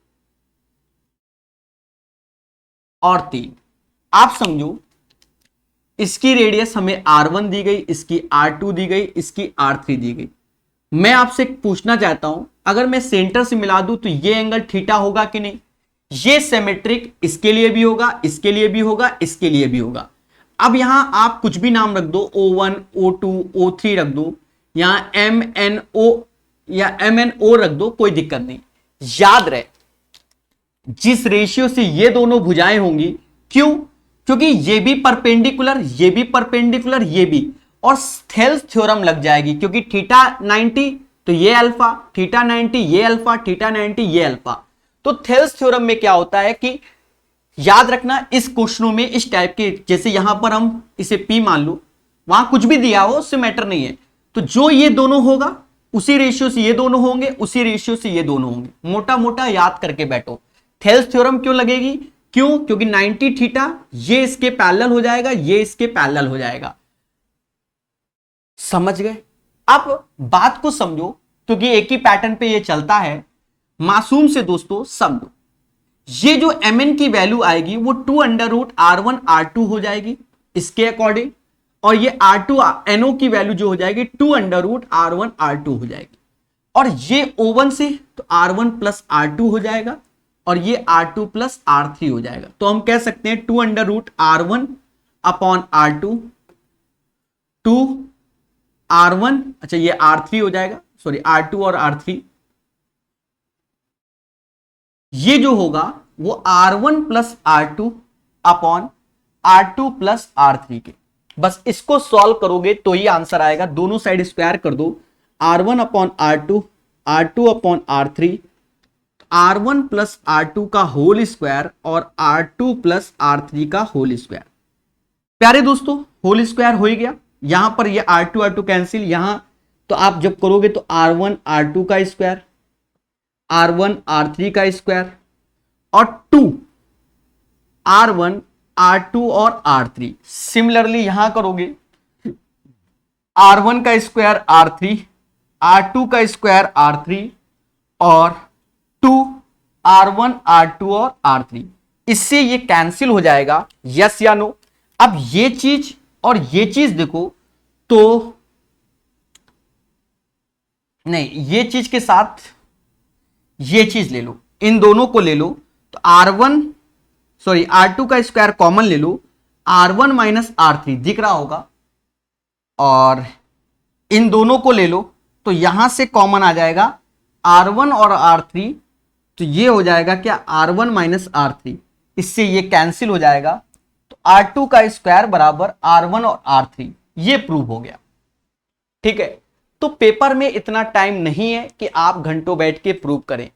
और तीन। आप समझो इसकी रेडियस हमें R1 दी गई, इसकी R2 दी गई, इसकी R3 दी गई। मैं आपसे पूछना चाहता हूं, अगर मैं सेंटर से मिला दूं तो ये एंगल थीटा होगा कि नहीं? ये सिमेट्रिक इसके लिए भी होगा, इसके लिए भी होगा, इसके लिए भी होगा। अब यहां आप कुछ भी नाम रख दो, O1 O2 O3 रख दो, यहां MNO या MNO रख दो, कोई दिक्कत नहीं। याद रहे जिस रेशियो से ये दोनों भुजाएं होंगी, क्यों? क्योंकि ये भी परपेंडिकुलर, ये भी परपेंडिकुलर, ये भी, और थेल्स थ्योरम लग जाएगी, क्योंकि थीटा 90 तो ये अल्फा, थीटा 90 ये अल्फा, थीटा 90 ये अल्फा। तो थेल्स थ्योरम में क्या होता है कि याद रखना, इस क्वेश्चनों में इस टाइप के, जैसे यहां पर हम इसे P मान लो, वहां कुछ भी दिया हो उससे मैटर नहीं है, तो जो ये दोनों होगा उसी रेशियो से ये दोनों होंगे, उसी रेशियो से ये दोनों होंगे। मोटा मोटा याद करके बैठो। थेल्स थ्योरम क्यों लगेगी? क्यों? क्योंकि 90 थीटा ये इसके पैरेलल हो जाएगा, ये इसके पैरेलल हो जाएगा। समझ गए? अब बात को समझो, क्योंकि एक ही पैटर्न पे ये चलता है। मासूम से दोस्तों समझो, ये जो mn की वैल्यू आएगी वो 2√R1 R2 हो जाएगी इसके अकॉर्डिंग, और ये R2 NO की वैल्यू जो हो जाएगी 2√R1 R2 हो जाएगी। और ये O1 से तो R1 प्लस R2 हो जाएगा, और ये R2 प्लस R3 हो जाएगा। तो हम कह सकते हैं 2√R1 अपॉन R2, 2R1, अच्छा ये R3 हो जाएगा, सॉरी R2 और R3, ये जो होगा वो R1 plus R2 upon R2 plus R3 के। बस इसको सॉल्व करोगे तो ही आंसर आएगा। दोनों साइड स्क्वायर कर दो, R1 upon R2, R2 upon R3, R1 plus R2 का होल स्क्वायर और R2 प्लस R3 का होल स्क्वायर। प्यारे दोस्तों होल स्क्वायर हो ही गया। यहां पर ये R2 R2 कैंसिल, यहां तो आप जब करोगे तो R1 R2 का स्क्वायर, R1 R3 का स्क्वायर, और 2 R1 R2 और R3। सिमिलरली यहां करोगे R1 का स्क्वायर R3, R2 का स्क्वायर R3, और 2 R1 R2 और R3। इससे ये कैंसिल हो जाएगा, यस या नो? अब ये चीज और ये चीज देखो तो नहीं, ये चीज के साथ ये चीज ले लो, इन दोनों को ले लो, तो R2 का स्क्वायर कॉमन ले लो, R1 माइनस R3 दिख रहा होगा, और इन दोनों को ले लो तो यहां से कॉमन आ जाएगा R1 और R3, तो ये हो जाएगा क्या, R1 माइनस R3, इससे ये कैंसिल हो जाएगा, तो R2 का स्क्वायर बराबर R1 और R3। ये प्रूव हो गया, ठीक है। तो पेपर में इतना टाइम नहीं है कि आप घंटों बैठ के प्रूव करें।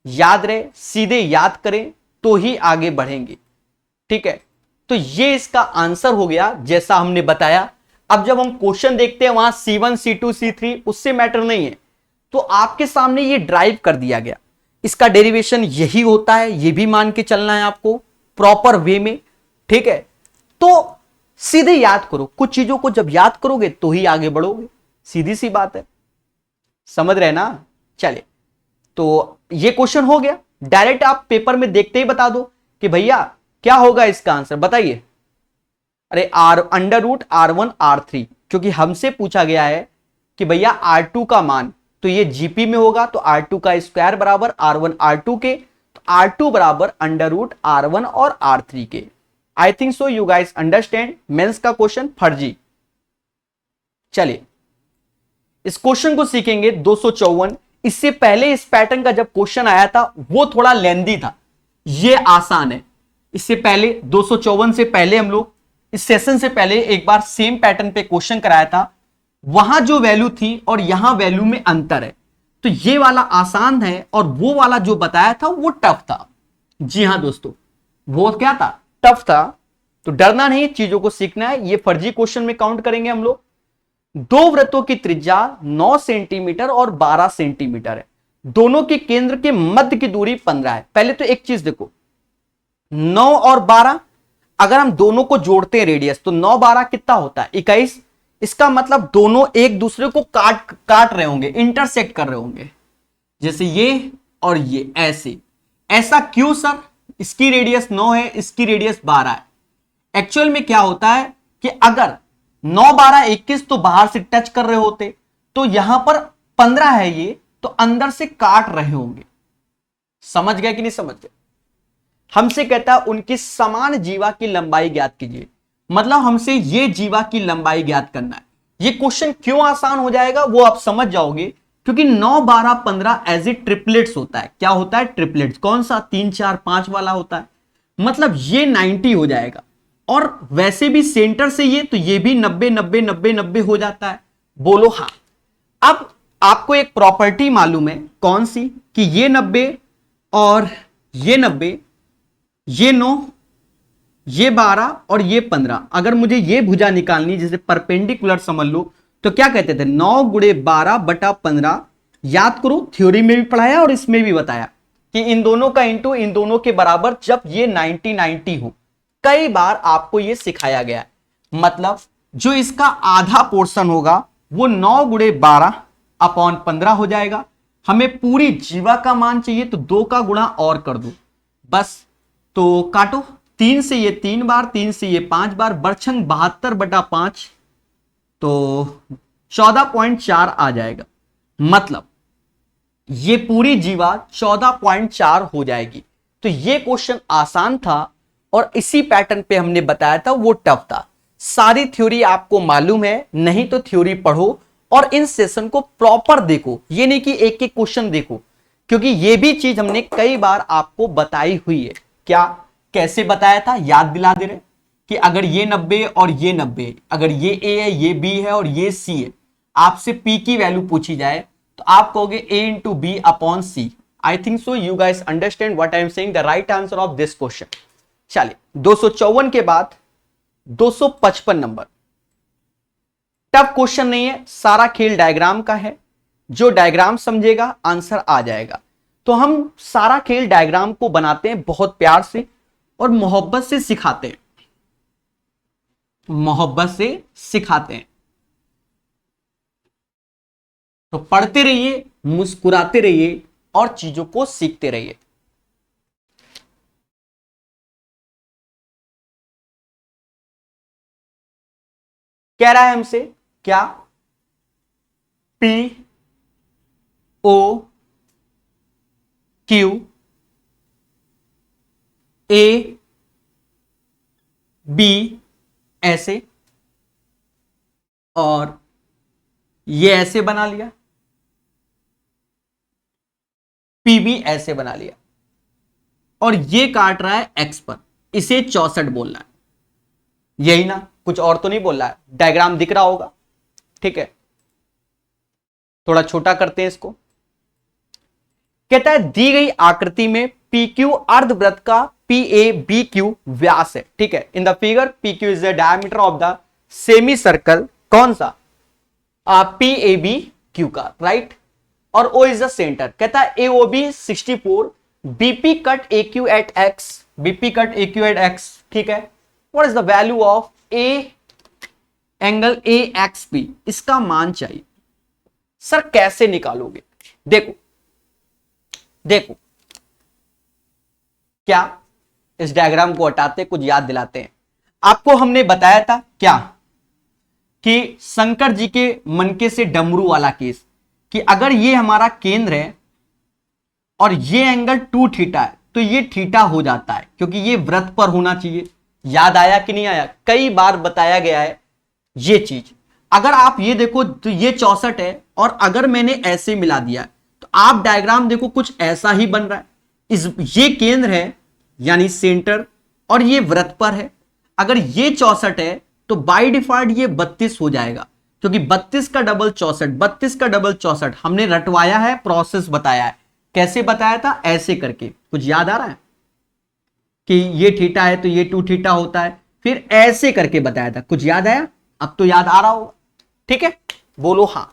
याद रहे, सीधे याद करें तो ही आगे बढ़ेंगे, ठीक है। तो ये इसका आंसर हो गया जैसा हमने बताया। अब जब हम क्वेश्चन देखते हैं वहां C1 C2 C3 उससे मैटर नहीं है, तो आपके सामने ये ड्राइव कर दिया गया, इसका डेरिवेशन यही होता है, ये भी मान के चलना है आपको प्रॉपर वे में, ठीक है। तो सीधे याद करो, कुछ चीजों को जब याद करोगे तो ही आगे बढ़ोगे, सीधी सी बात है, समझ रहे ना। चलिए, तो ये क्वेश्चन हो गया, डायरेक्ट आप पेपर में देखते ही बता दो कि भैया क्या होगा इसका आंसर, बताइए। अरे √R1 R3, क्योंकि हमसे पूछा गया है कि भैया R2 का मान, तो ये जीपी में होगा, तो R2 का स्क्वायर बराबर R1 R2 के, तो R2 बराबर √R1 और R3 के। I think so you guys understand mains का क्वेश्चन फर्जी। चलिए, इस क्वेश्चन को सीखेंगे 254। इससे पहले इस पैटर्न का जब क्वेश्चन आया था वो थोड़ा लेंदी था, ये आसान है। इससे पहले 254 से पहले हम लोग इस सेशन से पहले एक बार सेम पैटर्न पे क्वेश्चन कराया था, वहां जो वैल्यू थी और यहां वैल्यू में अंतर है, तो ये वाला आसान है और वो वाला जो बताया था वो टफ था। जी हां दोस्तों, वो क्या था, टफ था। तो डरना नहीं, चीजों को सीखना है। ये फर्जी क्वेश्चन में काउंट करेंगे हम लोग। दो वृत्तों की त्रिज्या 9 सेंटीमीटर और 12 सेंटीमीटर है, दोनों के केंद्र के मध्य की दूरी 15 है। पहले तो एक चीज देखो, 9 और 12 अगर हम दोनों को जोड़ते हैं रेडियस, तो 9 12 कितना होता है, 21। इसका मतलब दोनों एक दूसरे को काट रहे होंगे, इंटरसेक्ट कर रहे होंगे, जैसे ये और ये ऐसे। ऐसा क्यों सर, इसकी रेडियस 9 है, इसकी रेडियस 12 है। एक्चुअल में क्या होता है कि अगर 9 12 21 तो बाहर से टच कर रहे होते, तो यहां पर 15 है ये, तो अंदर से काट रहे होंगे। समझ गए कि नहीं समझ गए। हमसे कहता है उनकी समान जीवा की लंबाई ज्ञात कीजिए, मतलब हमसे ये जीवा की लंबाई ज्ञात करना है। ये क्वेश्चन क्यों आसान हो जाएगा वो आप समझ जाओगे, क्योंकि 9 12 15 एज ए ट्रिपलेट्स होता है। क्या होता है, ट्रिपलेट्स। कौन सा, 3 4 5 वाला होता है, मतलब ये 90 हो जाएगा। और वैसे भी सेंटर से ये, तो ये भी 90 90 90 90 हो जाता है। बोलो हाँ। अब आपको एक प्रॉपर्टी मालूम है, कौन सी, कि ये 90 और ये 90, ये 9, ये 12 और ये 15। अगर मुझे ये भुजा निकालनी, जैसे परपेंडिकुलर समझ लो, तो क्या कहते थे, 9 गुणे 12 बटा 15। याद करो, थ्योरी में भी पढ़ाया और इसमें भी बताया कि इन दोनों का इंटू इन दोनों के बराबर जब ये 90 90 हो। कई बार आपको ये सिखाया गया है। मतलब जो इसका आधा पोर्शन होगा वो 9 गुणे 12 अपॉन 15 हो जाएगा। हमें पूरी जीवा का मान चाहिए, तो 2 का गुणा और कर दो बस। तो काटो, 3 से ये 3 बार, 3 से ये 5 बार, बरछंग 72 बटा 5, तो 14.4 आ जाएगा। मतलब ये पूरी जीवा 14.4 हो जाएगी। तो ये क्वेश्चन आसान था और इसी पैटर्न पे हमने बताया था, वो टफ था। सारी थ्योरी आपको मालूम है, नहीं तो थ्योरी पढ़ो और इन सेशन को प्रॉपर देखो, ये नहीं कि एक एक क्वेश्चन देखो, क्योंकि ये भी चीज हमने कई बार आपको बताई हुई है। क्या, कैसे बताया था, याद दिला दे रहे कि अगर ये 90 और ये 90, अगर ये ए है, ये बी है और ये सी है, आपसे पी की वैल्यू पूछी जाए तो आप कहोगे A into B upon C. I think so you guys understand what I am saying, the right answer of this question. चलिए, 254 के बाद 255 नंबर। टफ क्वेश्चन नहीं है, सारा खेल डायग्राम का है। जो डायग्राम समझेगा आंसर आ जाएगा। तो हम सारा खेल डायग्राम को बनाते हैं बहुत प्यार से और मोहब्बत से सिखाते हैं, मोहब्बत से सिखाते हैं। तो पढ़ते रहिए, मुस्कुराते रहिए और चीजों को सीखते रहिए। कह रहा है हमसे क्या, P O Q A B ऐसे, और ये ऐसे बना लिया, पी भी ऐसे बना लिया, और ये काट रहा है एक्स पर, इसे 64 बोलना है। यही ना, कुछ और तो नहीं बोल रहा है। डायग्राम दिख रहा होगा, ठीक है। थोड़ा छोटा करते हैं इसको। कहता है दी गई आकृति में पी क्यू अर्धवृत्त का पी ए बी क्यू व्यास है, ठीक है। In the figure P Q is the diameter of the semi circle, कौन सा, पी ए बी क्यू का, राइट। और ओ इज द सेंटर, कहता है A O B 64, BP cut A Q at X, BP cut A Q at X, ठीक है। What is the value of a angle A X P, इसका मान चाहिए। Sir कैसे निकालोगे, देखो देखो, क्या इस डायग्राम को हटाते कुछ याद दिलाते हैं। आपको हमने बताया था क्या कि शंकर जी के मनके से डमरू वाला केस, कि अगर ये हमारा केंद्र है और ये एंगल 2 थीटा है तो ये थीटा हो जाता है, क्योंकि ये वृत्त पर होना चाहिए। याद आया कि नहीं आया, कई बार बताया गया है ये चीज। अगर आप ये देखो तो ये 64 है, और अगर मैंने ऐसे मिला दिया तो आप डायग्राम देखो कुछ ऐसा ही बन रहा है। ये केंद्र है यानी सेंटर, और ये वृत्त पर है। अगर ये 64 है तो बाय डिफॉल्ट ये 32 हो जाएगा, क्योंकि 32 का डबल 64, 32 का डबल 64 हमने रटवाया है, प्रोसेस बताया है। कैसे बताया था, ऐसे करके, कुछ याद आ रहा है कि ये थीटा है तो ये 2 थीटा होता है, फिर ऐसे करके बताया था, कुछ याद आया, अब तो याद आ रहा होगा, ठीक है, बोलो हाँ।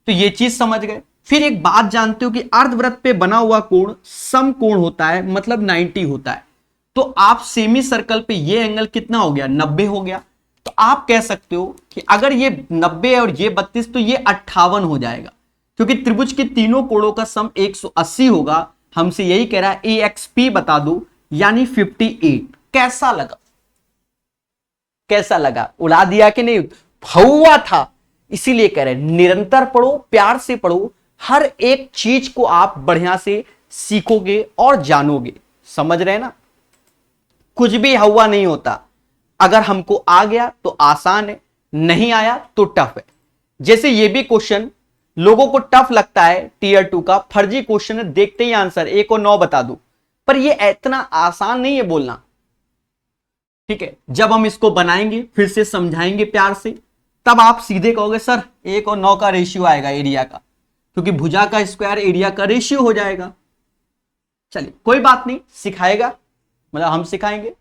तो ये चीज समझ गए। फिर एक बात जानते हो कि अर्धवृत्त पे बना हुआ कोण समकोण होता है, मतलब 90 होता है। तो आप सेमी सर्कल पे ये एंगल कितना हो गया, 90 हो गया। तो आप कह सकते हो कि अगर ये 90 और ये 32 तो ये 58 हो जाएगा, क्योंकि त्रिभुज के तीनों कोणों का सम 180 होगा। हमसे यही कह रहा है AXP बता दो, यानी 58। कैसा लगा, कैसा लगा, उड़ा दिया कि नहीं, हुआ था। इसीलिए कह रहे निरंतर पढ़ो, प्यार से पढ़ो, हर एक चीज को आप बढ़िया से सीखोगे और जानोगे। समझ रहे ना, कुछ भी हुआ नहीं होता। अगर हमको आ गया तो आसान है, नहीं आया तो टफ है। जैसे ये भी क्वेश्चन लोगों को टफ लगता है, टीयर 2 का फर्जी क्वेश्चन है, देखते ही आंसर 1 और 9 बता दो, पर ये इतना आसान नहीं है बोलना, ठीक है। जब हम इसको बनाएंगे, फिर से समझाएंगे प्यार से, तब आप सीधे कहोगे सर 1 और 9 का रेशियो आएगा एरिया का, क्योंकि भुजा का स्क्वायर एरिया का रेशियो हो जाएगा। चलिए कोई बात नहीं, सिखाएगा, मतलब हम सिखाएंगे।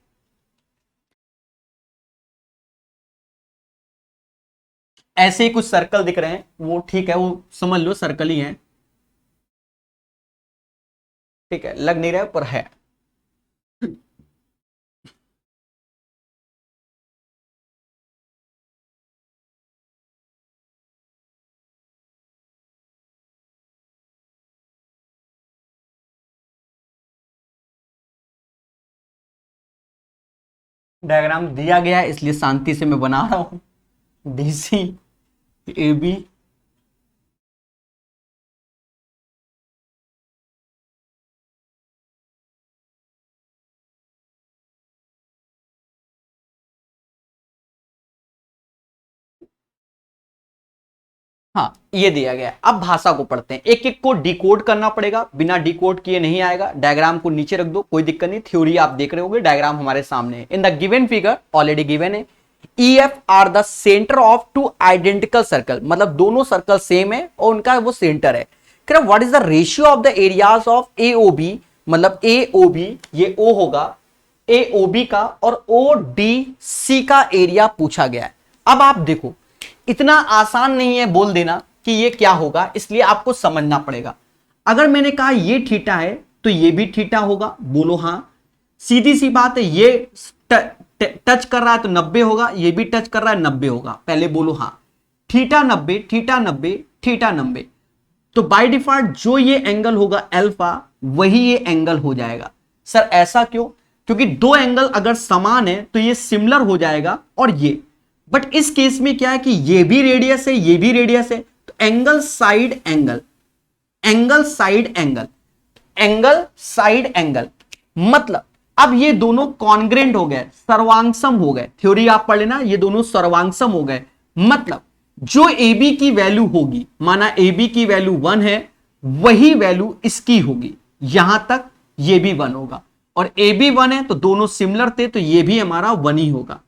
ऐसे ही कुछ सर्कल दिख रहे हैं, वो ठीक है, वो समझ लो सर्कल ही है, ठीक है, लग नहीं रहा पर है। डायग्राम दिया गया है इसलिए शांति से मैं बना रहा हूं। DC AB हाँ ये दिया गया है। अब भाषा को पढ़ते हैं, एक एक को डिकोड करना पड़ेगा, बिना डिकोड किए नहीं आएगा। डायग्राम को नीचे रख दो, कोई दिक्कत नहीं, थ्योरी आप देख रहे होगे, डायग्राम हमारे सामने है। In the given figure already given है, EF are the centre of 2 identical circle, मतलब दोनों सर्कल सेम है और उनका वो सेंटर है। What is the ratio of the areas of AOB, मतलब AOB ये O होगा, AOB का और ODC का एरिया पूछा गया है। अब आप देखो, इतना आसान नहीं है बोल देना कि ये क्या होगा, इसलिए आपको समझना पड़ेगा। अगर मैंने कहा ये थीटा है तो ये भी थीटा होगा, बोलो हाँ। सीधी सी बात है, ये टच कर रहा है तो 90 होगा, ये भी टच कर रहा है 90 होगा, पहले बोलो हाँ। थीटा 90, थीटा 90, थीटा 90, तो बाय डिफॉल्ट जो ये एंगल होगा अल्फा, वही ये एंगल हो जाएगा। सर ऐसा क्यों, क्योंकि दो एंगल अगर समान है तो ये सिमिलर हो जाएगा और ये, बट इस केस में क्या है कि ये भी रेडियस है, ये भी रेडियस है, तो angle side angle, angle side angle, angle side angle, मतलब अब ये दोनों कॉन्ग्रेंट हो गए, सर्वांगसम हो गए। थ्योरी आप पढ़ लेना, ये दोनों सर्वांगसम हो गए, मतलब जो AB की वैल्यू होगी, माना AB की वैल्यू 1 है, वही वैल्यू इसकी होगी, यहां तक ये भी 1 होगा, और AB 1 है तो दोनों सिमिलर थे, तो ये भी हमारा 1 ही होगा।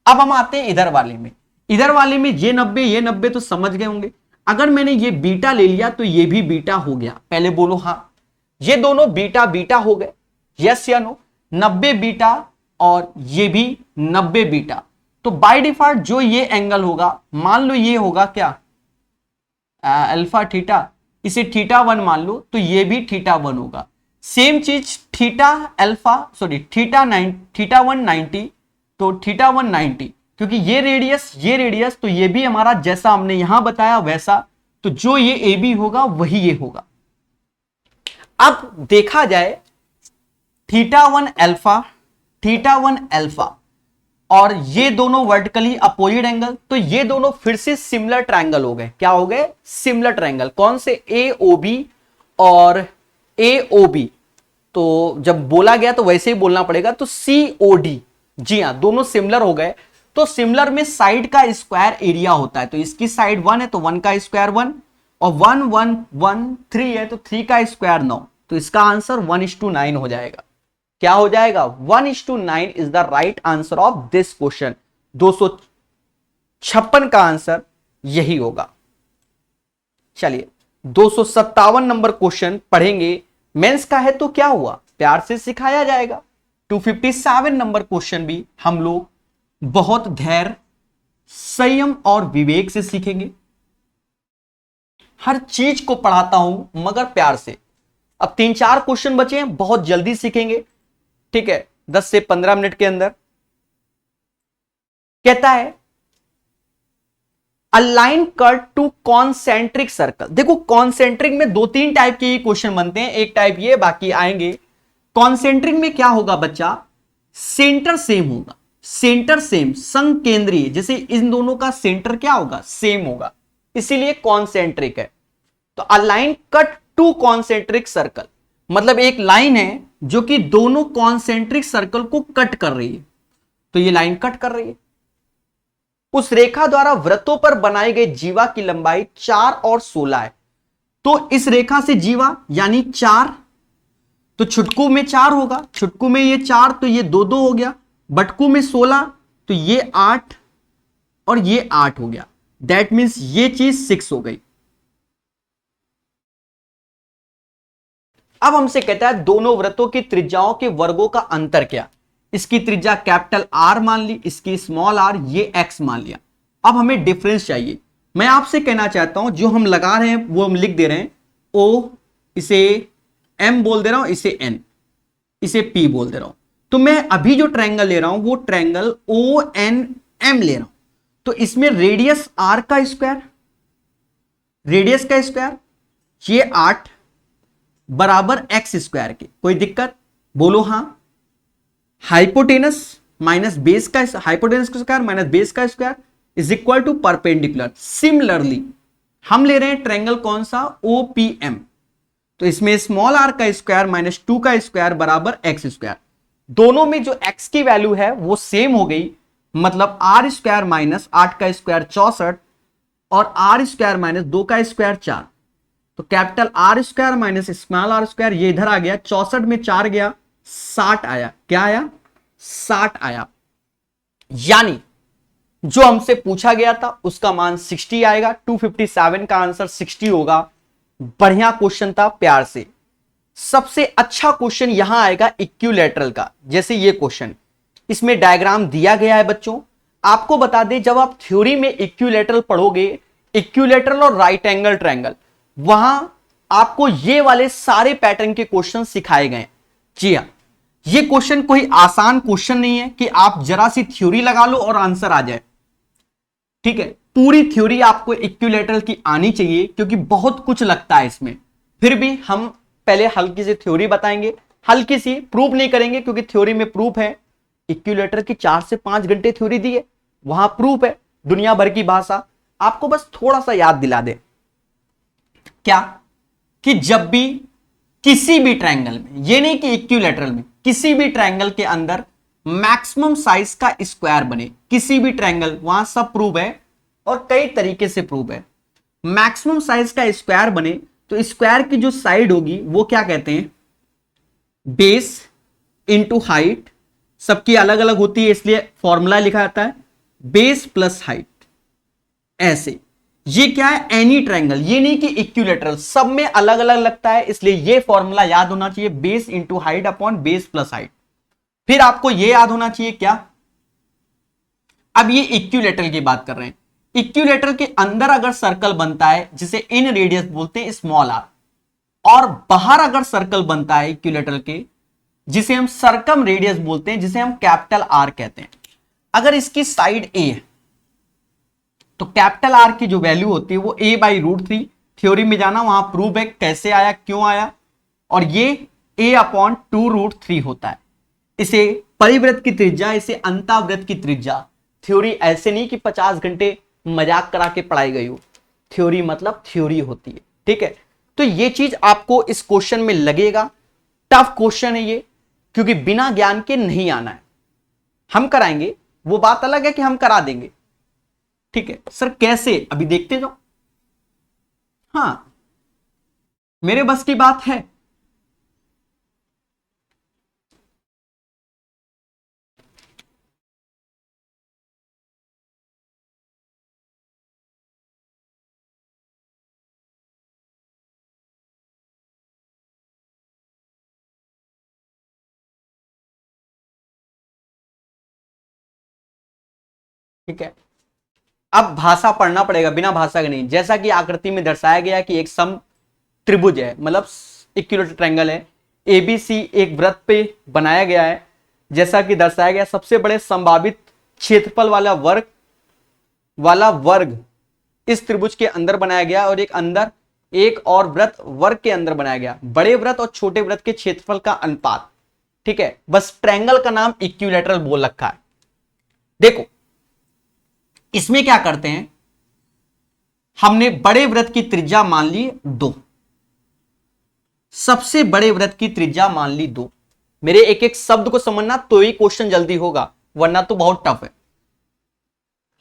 अब हम आते हैं इधर वाले में, इधर वाले में ये 90 तो समझ गए होंगे। अगर मैंने ये बीटा ले लिया तो ये भी बीटा हो गया, पहले बोलो हाँ। ये दोनों बीटा बीटा हो गए, यस या नो। 90 बीटा और ये भी 90 बीटा। तो बाय डिफॉल्ट जो ये एंगल होगा, मान लो ये होगा क्या, अल्फा थीटा, इसे थीटा 1 मान लो, तो ये भी थीटा 1 होगा। सेम चीज थीटा अल्फा, सॉरी थीटा 1 90, तो थीटा 1 90, क्योंकि ये रेडियस, तो ये भी हमारा जैसा हमने यहां बताया वैसा, तो जो ये ए बी होगा वही ये होगा। अब देखा जाए थीटा 1 अल्फा और ये दोनं वर्टिकली अपोजिट एंगल, तो ये दोनों फिर से सिमिलर ट्रायंगल हो गए। क्या हो गए? Similar triangle. कौन से? ए ओ बी और ए ओ बी। तो जब बोला गया तो वैसे ही बोलना पड़ेगा, तो सी ओ डी। जी हां, दोनों सिमिलर हो गए। तो सिमिलर में साइड का स्क्वायर एरिया होता है, तो इसकी साइड 1 है तो 1 का स्क्वायर 1, और 1 1 1 3 है तो 3 का स्क्वायर 9। तो इसका आंसर 1:9 हो जाएगा। क्या हो जाएगा? 1:9 is the right answer of this question. 256 का आंसर यही होगा। चलिए 257 नंबर क्वेश्चन पढ़ेंगे। मेंस का है तो क्या हुआ, प्यार से सिखाया जाएगा। 257 नंबर क्वेश्चन भी हम लोग बहुत धैर्य, संयम और विवेक से सीखेंगे। हर चीज को पढ़ाता हूं मगर प्यार से। अब 3-4 क्वेश्चन बचे हैं, बहुत जल्दी सीखेंगे, ठीक है, 10 से 15 मिनट के अंदर। कहता है a line cut to concentric circle. देखो कॉन्सेंट्रिक में 2-3 टाइप के क्वेश्चन बनते हैं, एक टाइप ये, बाकी आएंगे। कॉन्सेंट्रिक में क्या होगा बच्चा, सेंटर सेम होगा, सेंटर सेम, संकेंद्रीय, जैसे इन दोनों का सेंटर क्या होगा, सेम होगा, इसीलिए कॉन्सेंट्रिक है। तो a line cut to concentric circle मतलब एक लाइन है जो कि दोनों कॉन्सेंट्रिक सर्कल को कट कर रही है। तो ये लाइन कट कर रही है। उस रेखा द्वारा वृत्तों पर बनाई गई जीवा की लंबाई 4 और 16 है। तो इस रेखा से जीवा यानी 4, तो छुटकू में 4 होगा, छुटकू में ये 4, तो ये 2 हो गया, बटकू में 16, तो ये 8 और ये 8 हो गया। दैट मीन्स ये चीज 6 हो गई। अब हमसे कहता है दोनों वृत्तों की त्रिज्याओं के वर्गों का अंतर क्या। इसकी त्रिज्या कैपिटल आर मान ली, इसकी स्मॉल आर, ये एक्स मान लिया। अब हमें डिफरेंस चाहिए। मैं आपसे कहना चाहता हूं जो हम लगा रहे हैं वो हम लिख दे रहे हैं ओ, इसे एम बोल दे रहा हूं, इसे एन, इसे पी बोल दे रहा हूं। तो मैं अभी जो ट्रायंगल ले रहा हूं वो ट्रायंगल ओ एन एम ले रहा हूं। तो इसमें रेडियस आर का स्क्वायर, रेडियस का स्क्वायर ये 8 बराबर एक्स स्क्वायर के। कोई दिक्कत? बोलो हां। हाइपोटेनस माइनस बेस का, हाइपोटेनस का स्क्वायर माइनस बेस का square is equal to perpendicular. Similarly हम ले रहे हैं ट्रायंगल कौन सा, ओपीएम। तो इसमें स्मॉल आर का स्क्वायर माइनस 2 का स्क्वायर बराबर एक्स स्क्वायर। दोनों में जो एक्स की वैल्यू है वो सेम हो गई, मतलब आर स्क्वायर माइनस 8 का स्क्वायर 64 और आर स्क्वायर माइनस 2 का स्क्वायर 4। तो capital R square minus small R square, ये इधर आ गया, 64 में 4 गया, 60 आया। क्या आया? 60 आया। यानी जो हमसे पूछा गया था उसका मान 60 आएगा। 257 का आंसर 60 होगा। बढ़िया क्वेश्चन था, प्यार से। सबसे अच्छा क्वेश्चन यहां आएगा इक्विलैटरल का, जैसे ये क्वेश्चन, इसमें डायग्राम दिया गया है बच्चों। आपको बता दें जब आप थ्योरी में इक्विलैटरल पढ़ोगे, इक्विलैटरल और राइट एंगल ट्रायंगल, वहां आपको ये वाले सारे पैटर्न के क्वेश्चन सिखाए गए। जी हां, ये क्वेश्चन कोई आसान क्वेश्चन नहीं है कि आप जरा सी थ्योरी लगा लो और आंसर आ जाए। ठीक है, पूरी थ्योरी आपको इक्विलैटरल की आनी चाहिए क्योंकि बहुत कुछ लगता है इसमें। फिर भी हम पहले हल्की सी थ्योरी बताएंगे, हल्की सी, प्रूफ नहीं करेंगे क्योंकि थ्योरी में प्रूफ है। इक्विलैटरल की 4 से 5 घंटे थ्योरी दी है, वहां प्रूफ है, दुनिया भर की भाषा। आपको बस थोड़ा सा याद दिला दे क्या, कि जब भी किसी भी ट्रायंगल में, ये नहीं कि इक्विलैटरल में, किसी भी ट्रायंगल के अंदर मैक्सिमम साइज का स्क्वायर बने, किसी भी ट्रायंगल, वहां सब प्रूव है और कई तरीके से प्रूव है। मैक्सिमम साइज का स्क्वायर बने तो स्क्वायर की जो साइड होगी वो क्या कहते हैं, बेस इंटू हाइट। सबकी अलग अलग होती है इसलिए फॉर्मूला लिखा जाता है बेस प्लस हाइट। ऐसे ये क्या है, एनी ट्रायंगल, ये नहीं कि इक्विलैटरल, सब में अलग अलग लगता है, इसलिए ये फॉर्मूला याद होना चाहिए, base into height upon base plus height. फिर आपको यह याद होना चाहिए क्या, अब ये इक्विलेटरल की बात कर रहे हैं, इक्विलेटरल के अंदर अगर सर्कल बनता है जिसे इन रेडियस बोलते हैं स्मॉल आर, और बाहर अगर सर्कल बनता है इक्विलेटरल के जिसे हम सर्कम रेडियस बोलते हैं, जिसे हम कैपिटल आर कहते हैं, अगर इसकी साइड ए है तो कैपिटल आर की जो वैल्यू होती है वो a/√3, थ्योरी में जाना वहां प्रूव है कैसे आया क्यों आया, और ये a/2√3 होता है। इसे परिवृत्त की त्रिज्या, इसे अंतावृत्त की त्रिज्या, थ्योरी ऐसे नहीं कि 50 घंटे मजाक करा के पढ़ाई गई हो, थ्योरी मतलब थ्योरी होती है, ठीक है। तो ये चीज आपको इस क्वेश्चन में लगेगा, टफ क्वेश्चन है ये, क्योंकि बिना ज्ञान के नहीं आना है। हम कराएंगे, वो बात अलग है कि हम करा देंगे, ठीक है। सर कैसे, अभी देखते जाओ। हाँ, मेरे बस की बात है। ठीक है, अब भाषा पढ़ना पड़ेगा, बिना भाषा के नहीं। जैसा कि आकृति में दर्शाया गया कि एक सम त्रिभुज है, मतलब इक्विलेटरल ट्रायंगल है, एबीसी एक वृत्त पे बनाया गया है, जैसा कि दर्शाया गया। सबसे बड़े संभावित क्षेत्रफल वाला वर्ग इस त्रिभुज के अंदर बनाया गया, और एक अंदर एक और वृत्त वर्ग के अंदर बनाया गया। बड़े वृत्त और छोटे वृत्त के क्षेत्रफल का अनुपात, ठीक है। बस ट्रायंगल का नाम इक्विलेटरल बोल रखा है। देखो इसमें क्या करते हैं, हमने बड़े वृत्त की त्रिज्या मान ली 2, सबसे बड़े वृत्त की त्रिज्या मान ली 2। मेरे एक एक शब्द को समझना तो ही क्वेश्चन जल्दी होगा, वरना तो बहुत टफ है।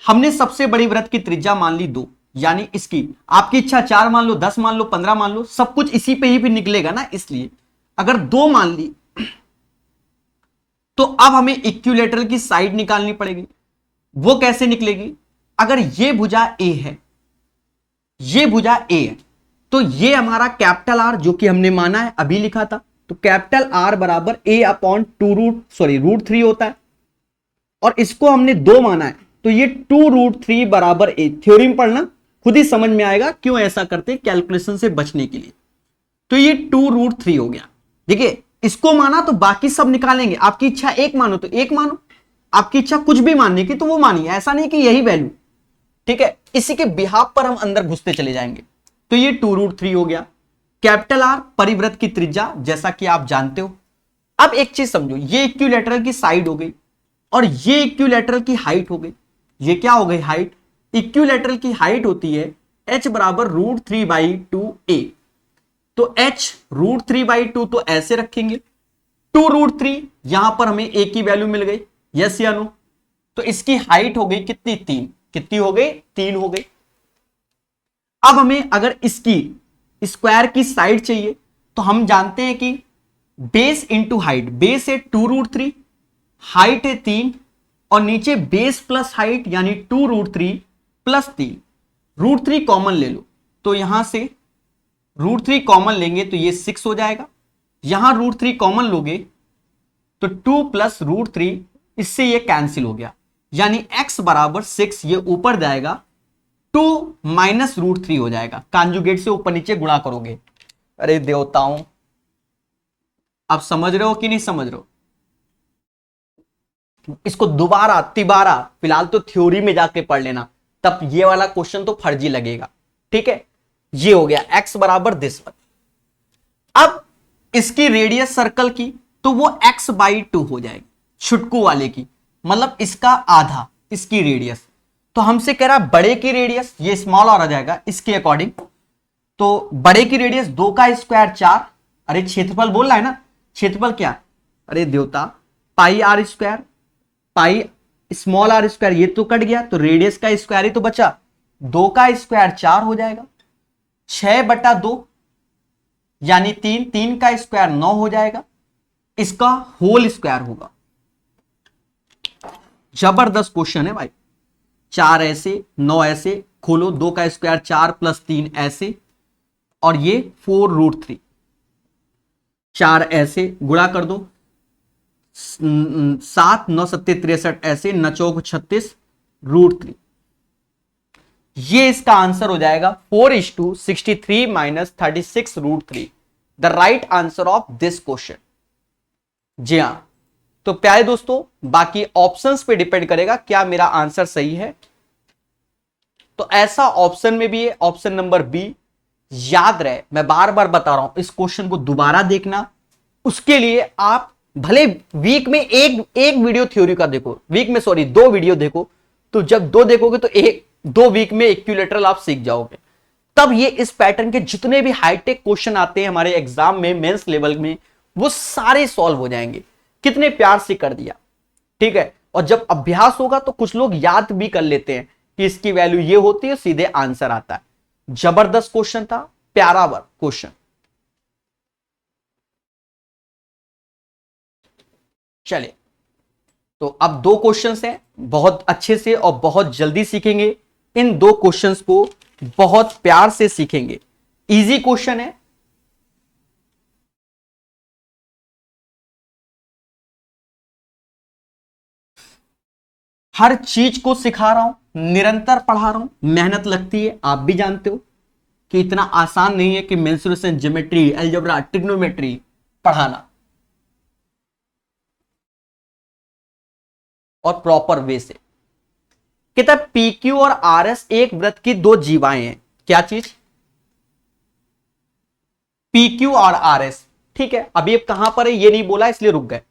हमने सबसे बड़ी वृत्त की त्रिज्या मान ली 2, यानी इसकी आपकी इच्छा 4 मान लो, 10 मान लो, 15 मान लो, सब कुछ इसी पे ही भी निकलेगा ना। इसलिए अगर 2 मान ली तो अब हमें इक्विलेटरल की साइड निकालनी पड़ेगी। वो कैसे निकलेगी, अगर ये भुजा ए है, ये भुजा ए है, तो ये हमारा कैपिटल आर जो कि हमने माना है, अभी लिखा था, तो कैपिटल आर बराबर √3 होता है, और इसको हमने 2 माना है, तो ये 2√3 बराबर ए। थ्योरी में पढ़ना, खुद ही समझ में आएगा क्यों ऐसा करते हैं, कैलकुलेशन से बचने के लिए। तो ये 2√3 हो गया। देखिए इसको माना तो बाकी सब निकालेंगे। आपकी इच्छा 1 मानो तो 1 मानो, आपकी इच्छा कुछ भी मानने की तो वो मानिए, ऐसा नहीं कि यही वैल्यू, ठीक है। इसी के बिहाफ पर हम अंदर घुसते चले जाएंगे। तो ये 2√3 हो गया। कैपिटल आर परिवृत्त की त्रिज्या, जैसा कि आप जानते हो। अब एक चीज समझो, ये इक्विलेटरल की साइड हो गई और ये इक्विलेटरल की हाइट हो गई। ये क्या हो गई, हाइट। इक्विलेटरल की हाइट होती है h बराबर √3/2a, तो h √3/2 तो ऐसे रखेंगे, 2√3, यहां पर हमें a की वैल्यू मिल गई, यस या नो। तो इसकी हाइट हो गई कितनी, 3। कितनी हो गई, 3 हो गई। अब हमें अगर इसकी स्क्वायर की साइड चाहिए तो हम जानते हैं कि बेस इंटू हाइट, बेस है 2√3, हाइट है 3, और नीचे बेस प्लस हाइट यानी 2√3 प्लस 3। √3 कॉमन ले लो, तो यहां से √3 कॉमन लेंगे तो ये 6 हो जाएगा। यहां √3 कॉमन लोगे तो 2 प्लस √3, इससे ये कैंसिल हो गया, यानी x बराबर 6, ये ऊपर जाएगा, 2 माइनस √3 हो जाएगा। कॉन्जुगेट से ऊपर नीचे गुणा करोगे। अरे देवताओं, आप समझ रहे हो कि नहीं समझ रहे हो? इसको दोबारा तिबारा, फिलहाल तो थ्योरी में जाके पढ़ लेना, तब ये वाला क्वेश्चन तो फर्जी लगेगा, ठीक है। ये हो गया x बराबर दिस वन। अब इसकी रेडियस सर्कल की तो वो x/2 हो जाएगी, छुटकू वाले की, मतलब इसका आधा, इसकी रेडियस। तो हमसे कह रहा बड़े की रेडियस, ये स्मॉल और आ जाएगा इसके अकॉर्डिंग, तो बड़े की रेडियस 2 का स्क्वायर 4। अरे क्षेत्रफल बोल रहा है ना, क्षेत्रफल क्या, अरे देवता, πr², pi small r square, ये तो कट गया, तो रेडियस का स्क्वायर ही तो बचा, 2 का स्क्वायर 4 हो जाएगा, 6/2 यानी 3, 3 का स्क्वायर 9 हो जाएगा, इसका होल स्क्वायर होगा। जबरदस्त क्वेश्चन है भाई। 4 ऐसे, 9 ऐसे, खोलो, 2 का स्क्वायर 4 प्लस 3 ऐसे, और ये 4√3, 4 ऐसे गुणा कर दो, 7 9 सत्ते 63 ऐसे, न चौक 36 √3। ये इसका आंसर हो जाएगा 4:63 - 36 √3, the right answer of this question. जी हां, तो प्यारे दोस्तों बाकी ऑप्शंस पे डिपेंड करेगा क्या मेरा आंसर सही है। तो ऐसा ऑप्शन में भी है, ऑप्शन नंबर बी। याद रहे, मैं बार बार बता रहा हूं, इस क्वेश्चन को दोबारा देखना। उसके लिए आप भले वीक में एक वीडियो थ्योरी का देखो, वीक में सॉरी 2 वीडियो देखो, तो जब 2 देखोगे तो 2 वीक में इक्विलैटरल आप सीख जाओगे। तब ये इस पैटर्न के जितने भी हाईटेक क्वेश्चन आते हैं हमारे एग्जाम में, मेंस लेवल में, वो सारे सॉल्व हो जाएंगे। कितने प्यार से कर दिया, ठीक है। और जब अभ्यास होगा तो कुछ लोग याद भी कर लेते हैं कि इसकी वैल्यू ये होती है, सीधे आंसर आता है। जबरदस्त क्वेश्चन था, प्यारा वर्क क्वेश्चन। चलिए, तो अब 2 क्वेश्चंस हैं, बहुत अच्छे से और बहुत जल्दी सीखेंगे। इन 2 क्वेश्चंस को बहुत प्यार से सीखेंगे। इजी क्वेश्चन है। हर चीज को सिखा रहा हूं, निरंतर पढ़ा रहा हूं, मेहनत लगती है, आप भी जानते हो कि इतना आसान नहीं है कि मेंसुरेशन, ज्योमेट्री, अलजेब्रा, ट्रिग्नोमेट्री पढ़ाना और प्रॉपर वे से। कहता है पीक्यू और आरएस एक वृत्त की 2 जीवाएं हैं। क्या चीज? पीक्यू और आरएस, ठीक है। अभी अब कहां पर है ये नहीं बोला, इसलिए रुक गए।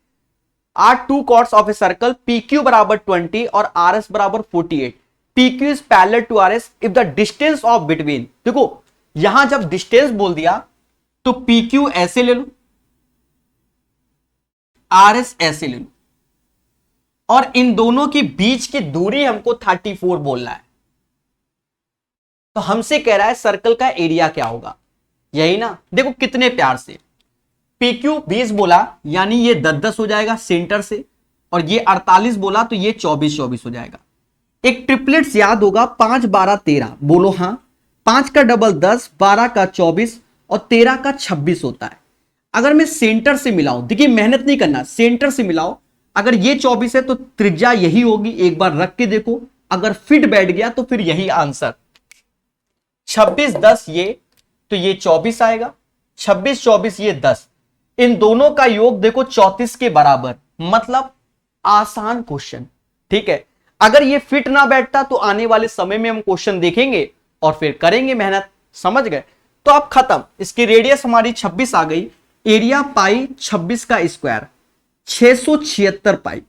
Are 2 chords of a circle, PQ बराबर 20 और RS बराबर 48। PQ is parallel to RS if the distance of between, देखो यहां जब डिस्टेंस बोल दिया तो PQ ऐसे ले लो, RS ऐसे ले लो, और इन दोनों के बीच की दूरी हमको 34 बोलना है। तो हमसे कह रहा है सर्कल का एरिया क्या होगा, यही ना। देखो कितने प्यार से, PQ 20 बोला यानी ये 10-10 हो जाएगा सेंटर से, और ये 48 बोला तो ये 24-24 हो जाएगा। एक ट्रिपलेट्स याद होगा, 5 12 13, बोलो हां। 5 का डबल 10, 12 का 24 और 13 का 26 होता है। अगर मैं सेंटर से मिलाऊं, देखिए मेहनत नहीं करना, सेंटर से मिलाओ। अगर ये 24 है तो त्रिज्या यही होगी, एक बार रख के देखो, अगर फिट बैठ गया तो फिर यही आंसर। 26 10 ये, तो ये 24 आएगा, 26 24 ये 10, इन दोनों का योग देखो 34 के बराबर, मतलब आसान क्वेश्चन, ठीक है। अगर ये फिट ना बैठता तो आने वाले समय में हम क्वेश्चन देखेंगे और फिर करेंगे मेहनत, समझ गए। तो अब खत्म, इसकी रेडियस हमारी 26 आ गई, एरिया पाई 26 का स्क्वायर 676 पाई।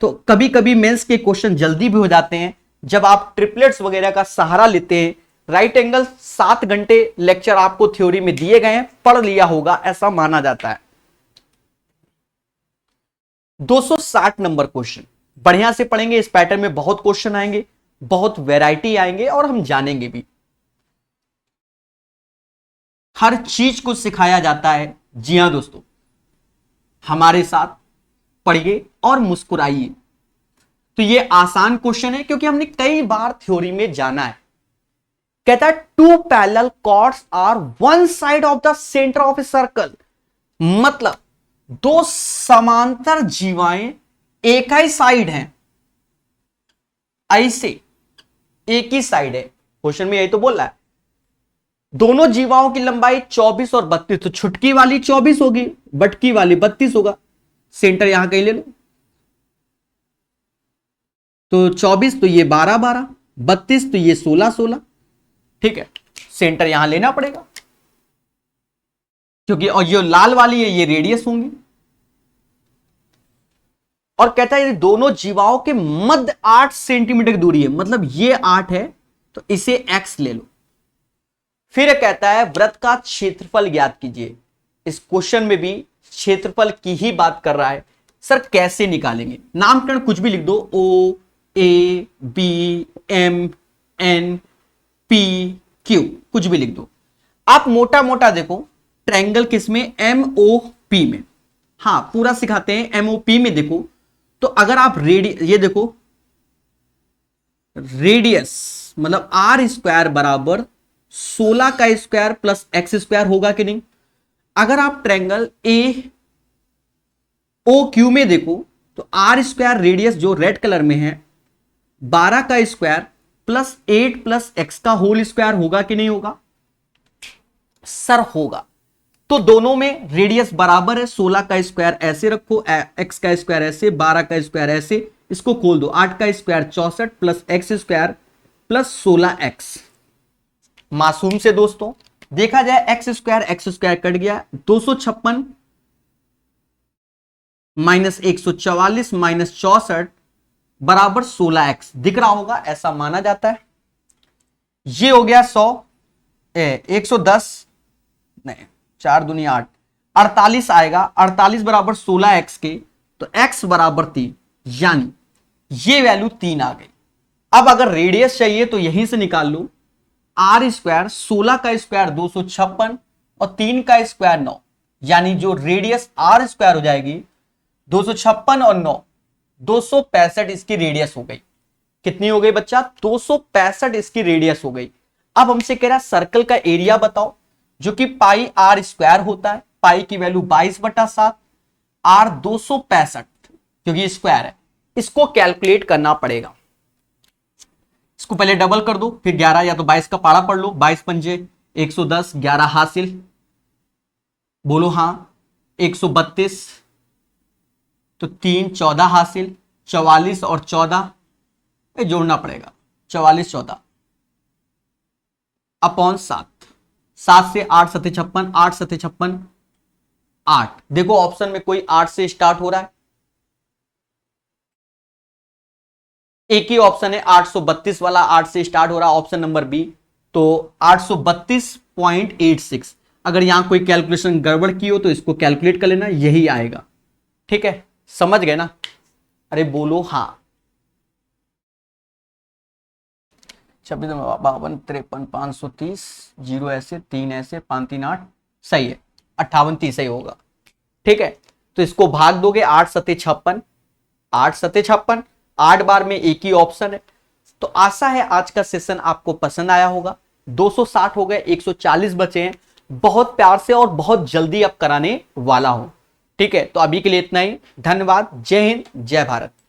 तो कभी कभी मेंस के क्वेश्चन जल्दी भी हो जाते हैं जब आप ट्रिपलेट्स वगैरह का सहारा लेते हैं। राइट एंगल 7 घंटे लेक्चर आपको थ्योरी में दिए गए हैं, पढ़ लिया होगा ऐसा माना जाता है। 260 नंबर क्वेश्चन बढ़िया से पढ़ेंगे, इस पैटर्न में बहुत क्वेश्चन आएंगे, बहुत वैरायटी आएंगे और हम जानेंगे भी। हर चीज को सिखाया जाता है, जी हां दोस्तों, हमारे साथ पढ़िए और मुस्कुराइए। तो ये आसान क्वेश्चन है क्योंकि हमने कई बार थ्योरी में जाना है। कहता है 2 parallel chords are one side of the centre of a circle, मतलब 2 समांतर जीवाएं एक ही साइड हैं, ऐसे एक ही साइड है। क्वेश्चन में यही तो बोल रहा है। दोनों जीवाओं की लंबाई 24 और 32, तो छुटकी वाली 24 होगी, बटकी वाली 32 होगा। सेंटर यहां कहीं ले लो, तो 24 तो ये 12 12, 32 तो ये 16 16, ठीक है। सेंटर यहां लेना पड़ेगा क्योंकि, और ये लाल वाली है ये रेडियस होंगी। और कहता है दोनों जीवाओं के मध्य 8 सेंटीमीटर की दूरी है, मतलब ये 8 है तो इसे x ले लो। फिर कहता है वृत्त का क्षेत्रफल ज्ञात कीजिए। इस क्वेश्चन में भी क्षेत्रफल की ही बात कर रहा है। सर कैसे निकालेंगे? नामकरण कुछ भी लिख दो, O A B M N P Q, कुछ भी लिख दो। आप मोटा मोटा देखो, ट्रायंगल किसमें? MOP में। हाँ पूरा सिखाते हैं, MOP में देखो। तो अगर आप ये देखो, रेडियस मतलब R स्क्वायर बराबर 16 का स्क्वायर प्लस x स्क्वायर होगा कि नहीं। अगर आप ट्रायंगल ओ क्यू में देखो तो आर स्क्वायर रेडियस जो रेड कलर में है 12 का स्क्वायर प्लस 8 प्लस एक्स का होल स्क्वायर होगा कि नहीं होगा? सर होगा। तो दोनों में रेडियस बराबर है, 16 का स्क्वायर ऐसे रखो, एक्स का स्क्वायर ऐसे, 12 का स्क्वायर ऐसे, इसको खोल दो, 8 का square 64 plus x square plus 16x। मासूम से दोस्तों देखा जाए एक्स स्क्वायर कट गया, 256 माइनस 144 माइनस 64 बराबर 16x दिख रहा होगा, ऐसा माना जाता है। ये हो गया 110 नहीं 4 दूनी 8, 48 आएगा, 48 बराबर 16x के, तो x बराबर 3, यानी ये वैल्यू 3 आ गई। अब अगर रेडियस चाहिए तो यहीं से निकाल लो, आर स्क्वायर 16 का स्क्वायर 256 और 3 का स्क्वायर 9, यानी जो रेडियस आर स्क्वायर हो जाएगी 256 और 9 265 इसकी रेडियस हो गई। कितनी हो गई बच्चा? 265 इसकी रेडियस हो गई। अब हमसे कह रहा है सर्कल का एरिया बताओ, जो कि पाई आर स्क्वायर होता है, पाई की वैल्यू 22/7, आर 265 क्योंकि स्क्वायर है, इसको कैलकुलेट करना पड़ेगा। इसको पहले डबल कर दो, फिर 11 या तो 22 का पाड़ा पढ़ लो, 22 पंजे 110, 11 हासिल, बोलो हां, 132 तो 3 14 हासिल, 44 और 14 जोड़ना पड़ेगा, 44 14 अपॉन 7, 7 से 8 7 56, 8 7 56 8। देखो ऑप्शन में कोई 8 से स्टार्ट हो रहा है, एक ही ऑप्शन है 832 वाला, 8 से स्टार्ट हो रहा है, ऑप्शन नंबर बी, तो 832.86। अगर यहां कोई कैलकुलेशन गड़बड़ की हो तो इसको कैलकुलेट कर लेना, यही आएगा। ठीक है, समझ गए ना? अरे बोलो हाँ। 26 52 53 530 0 ऐसे 3 ऐसे 5 3 8 सही है, 58 30 सही होगा। ठीक है, तो इसको भाग दोगे 8 7 56, 8 7 56, 8 बार में एक ही ऑप्शन है। तो आशा है आज का सेशन आपको पसंद आया होगा। 260 हो गए, 140 बचे हैं, बहुत प्यार से और बहुत जल्दी अब कराने वाला हूं। ठीक है, तो अभी के लिए इतना ही, धन्यवाद, जय हिंद जय भारत।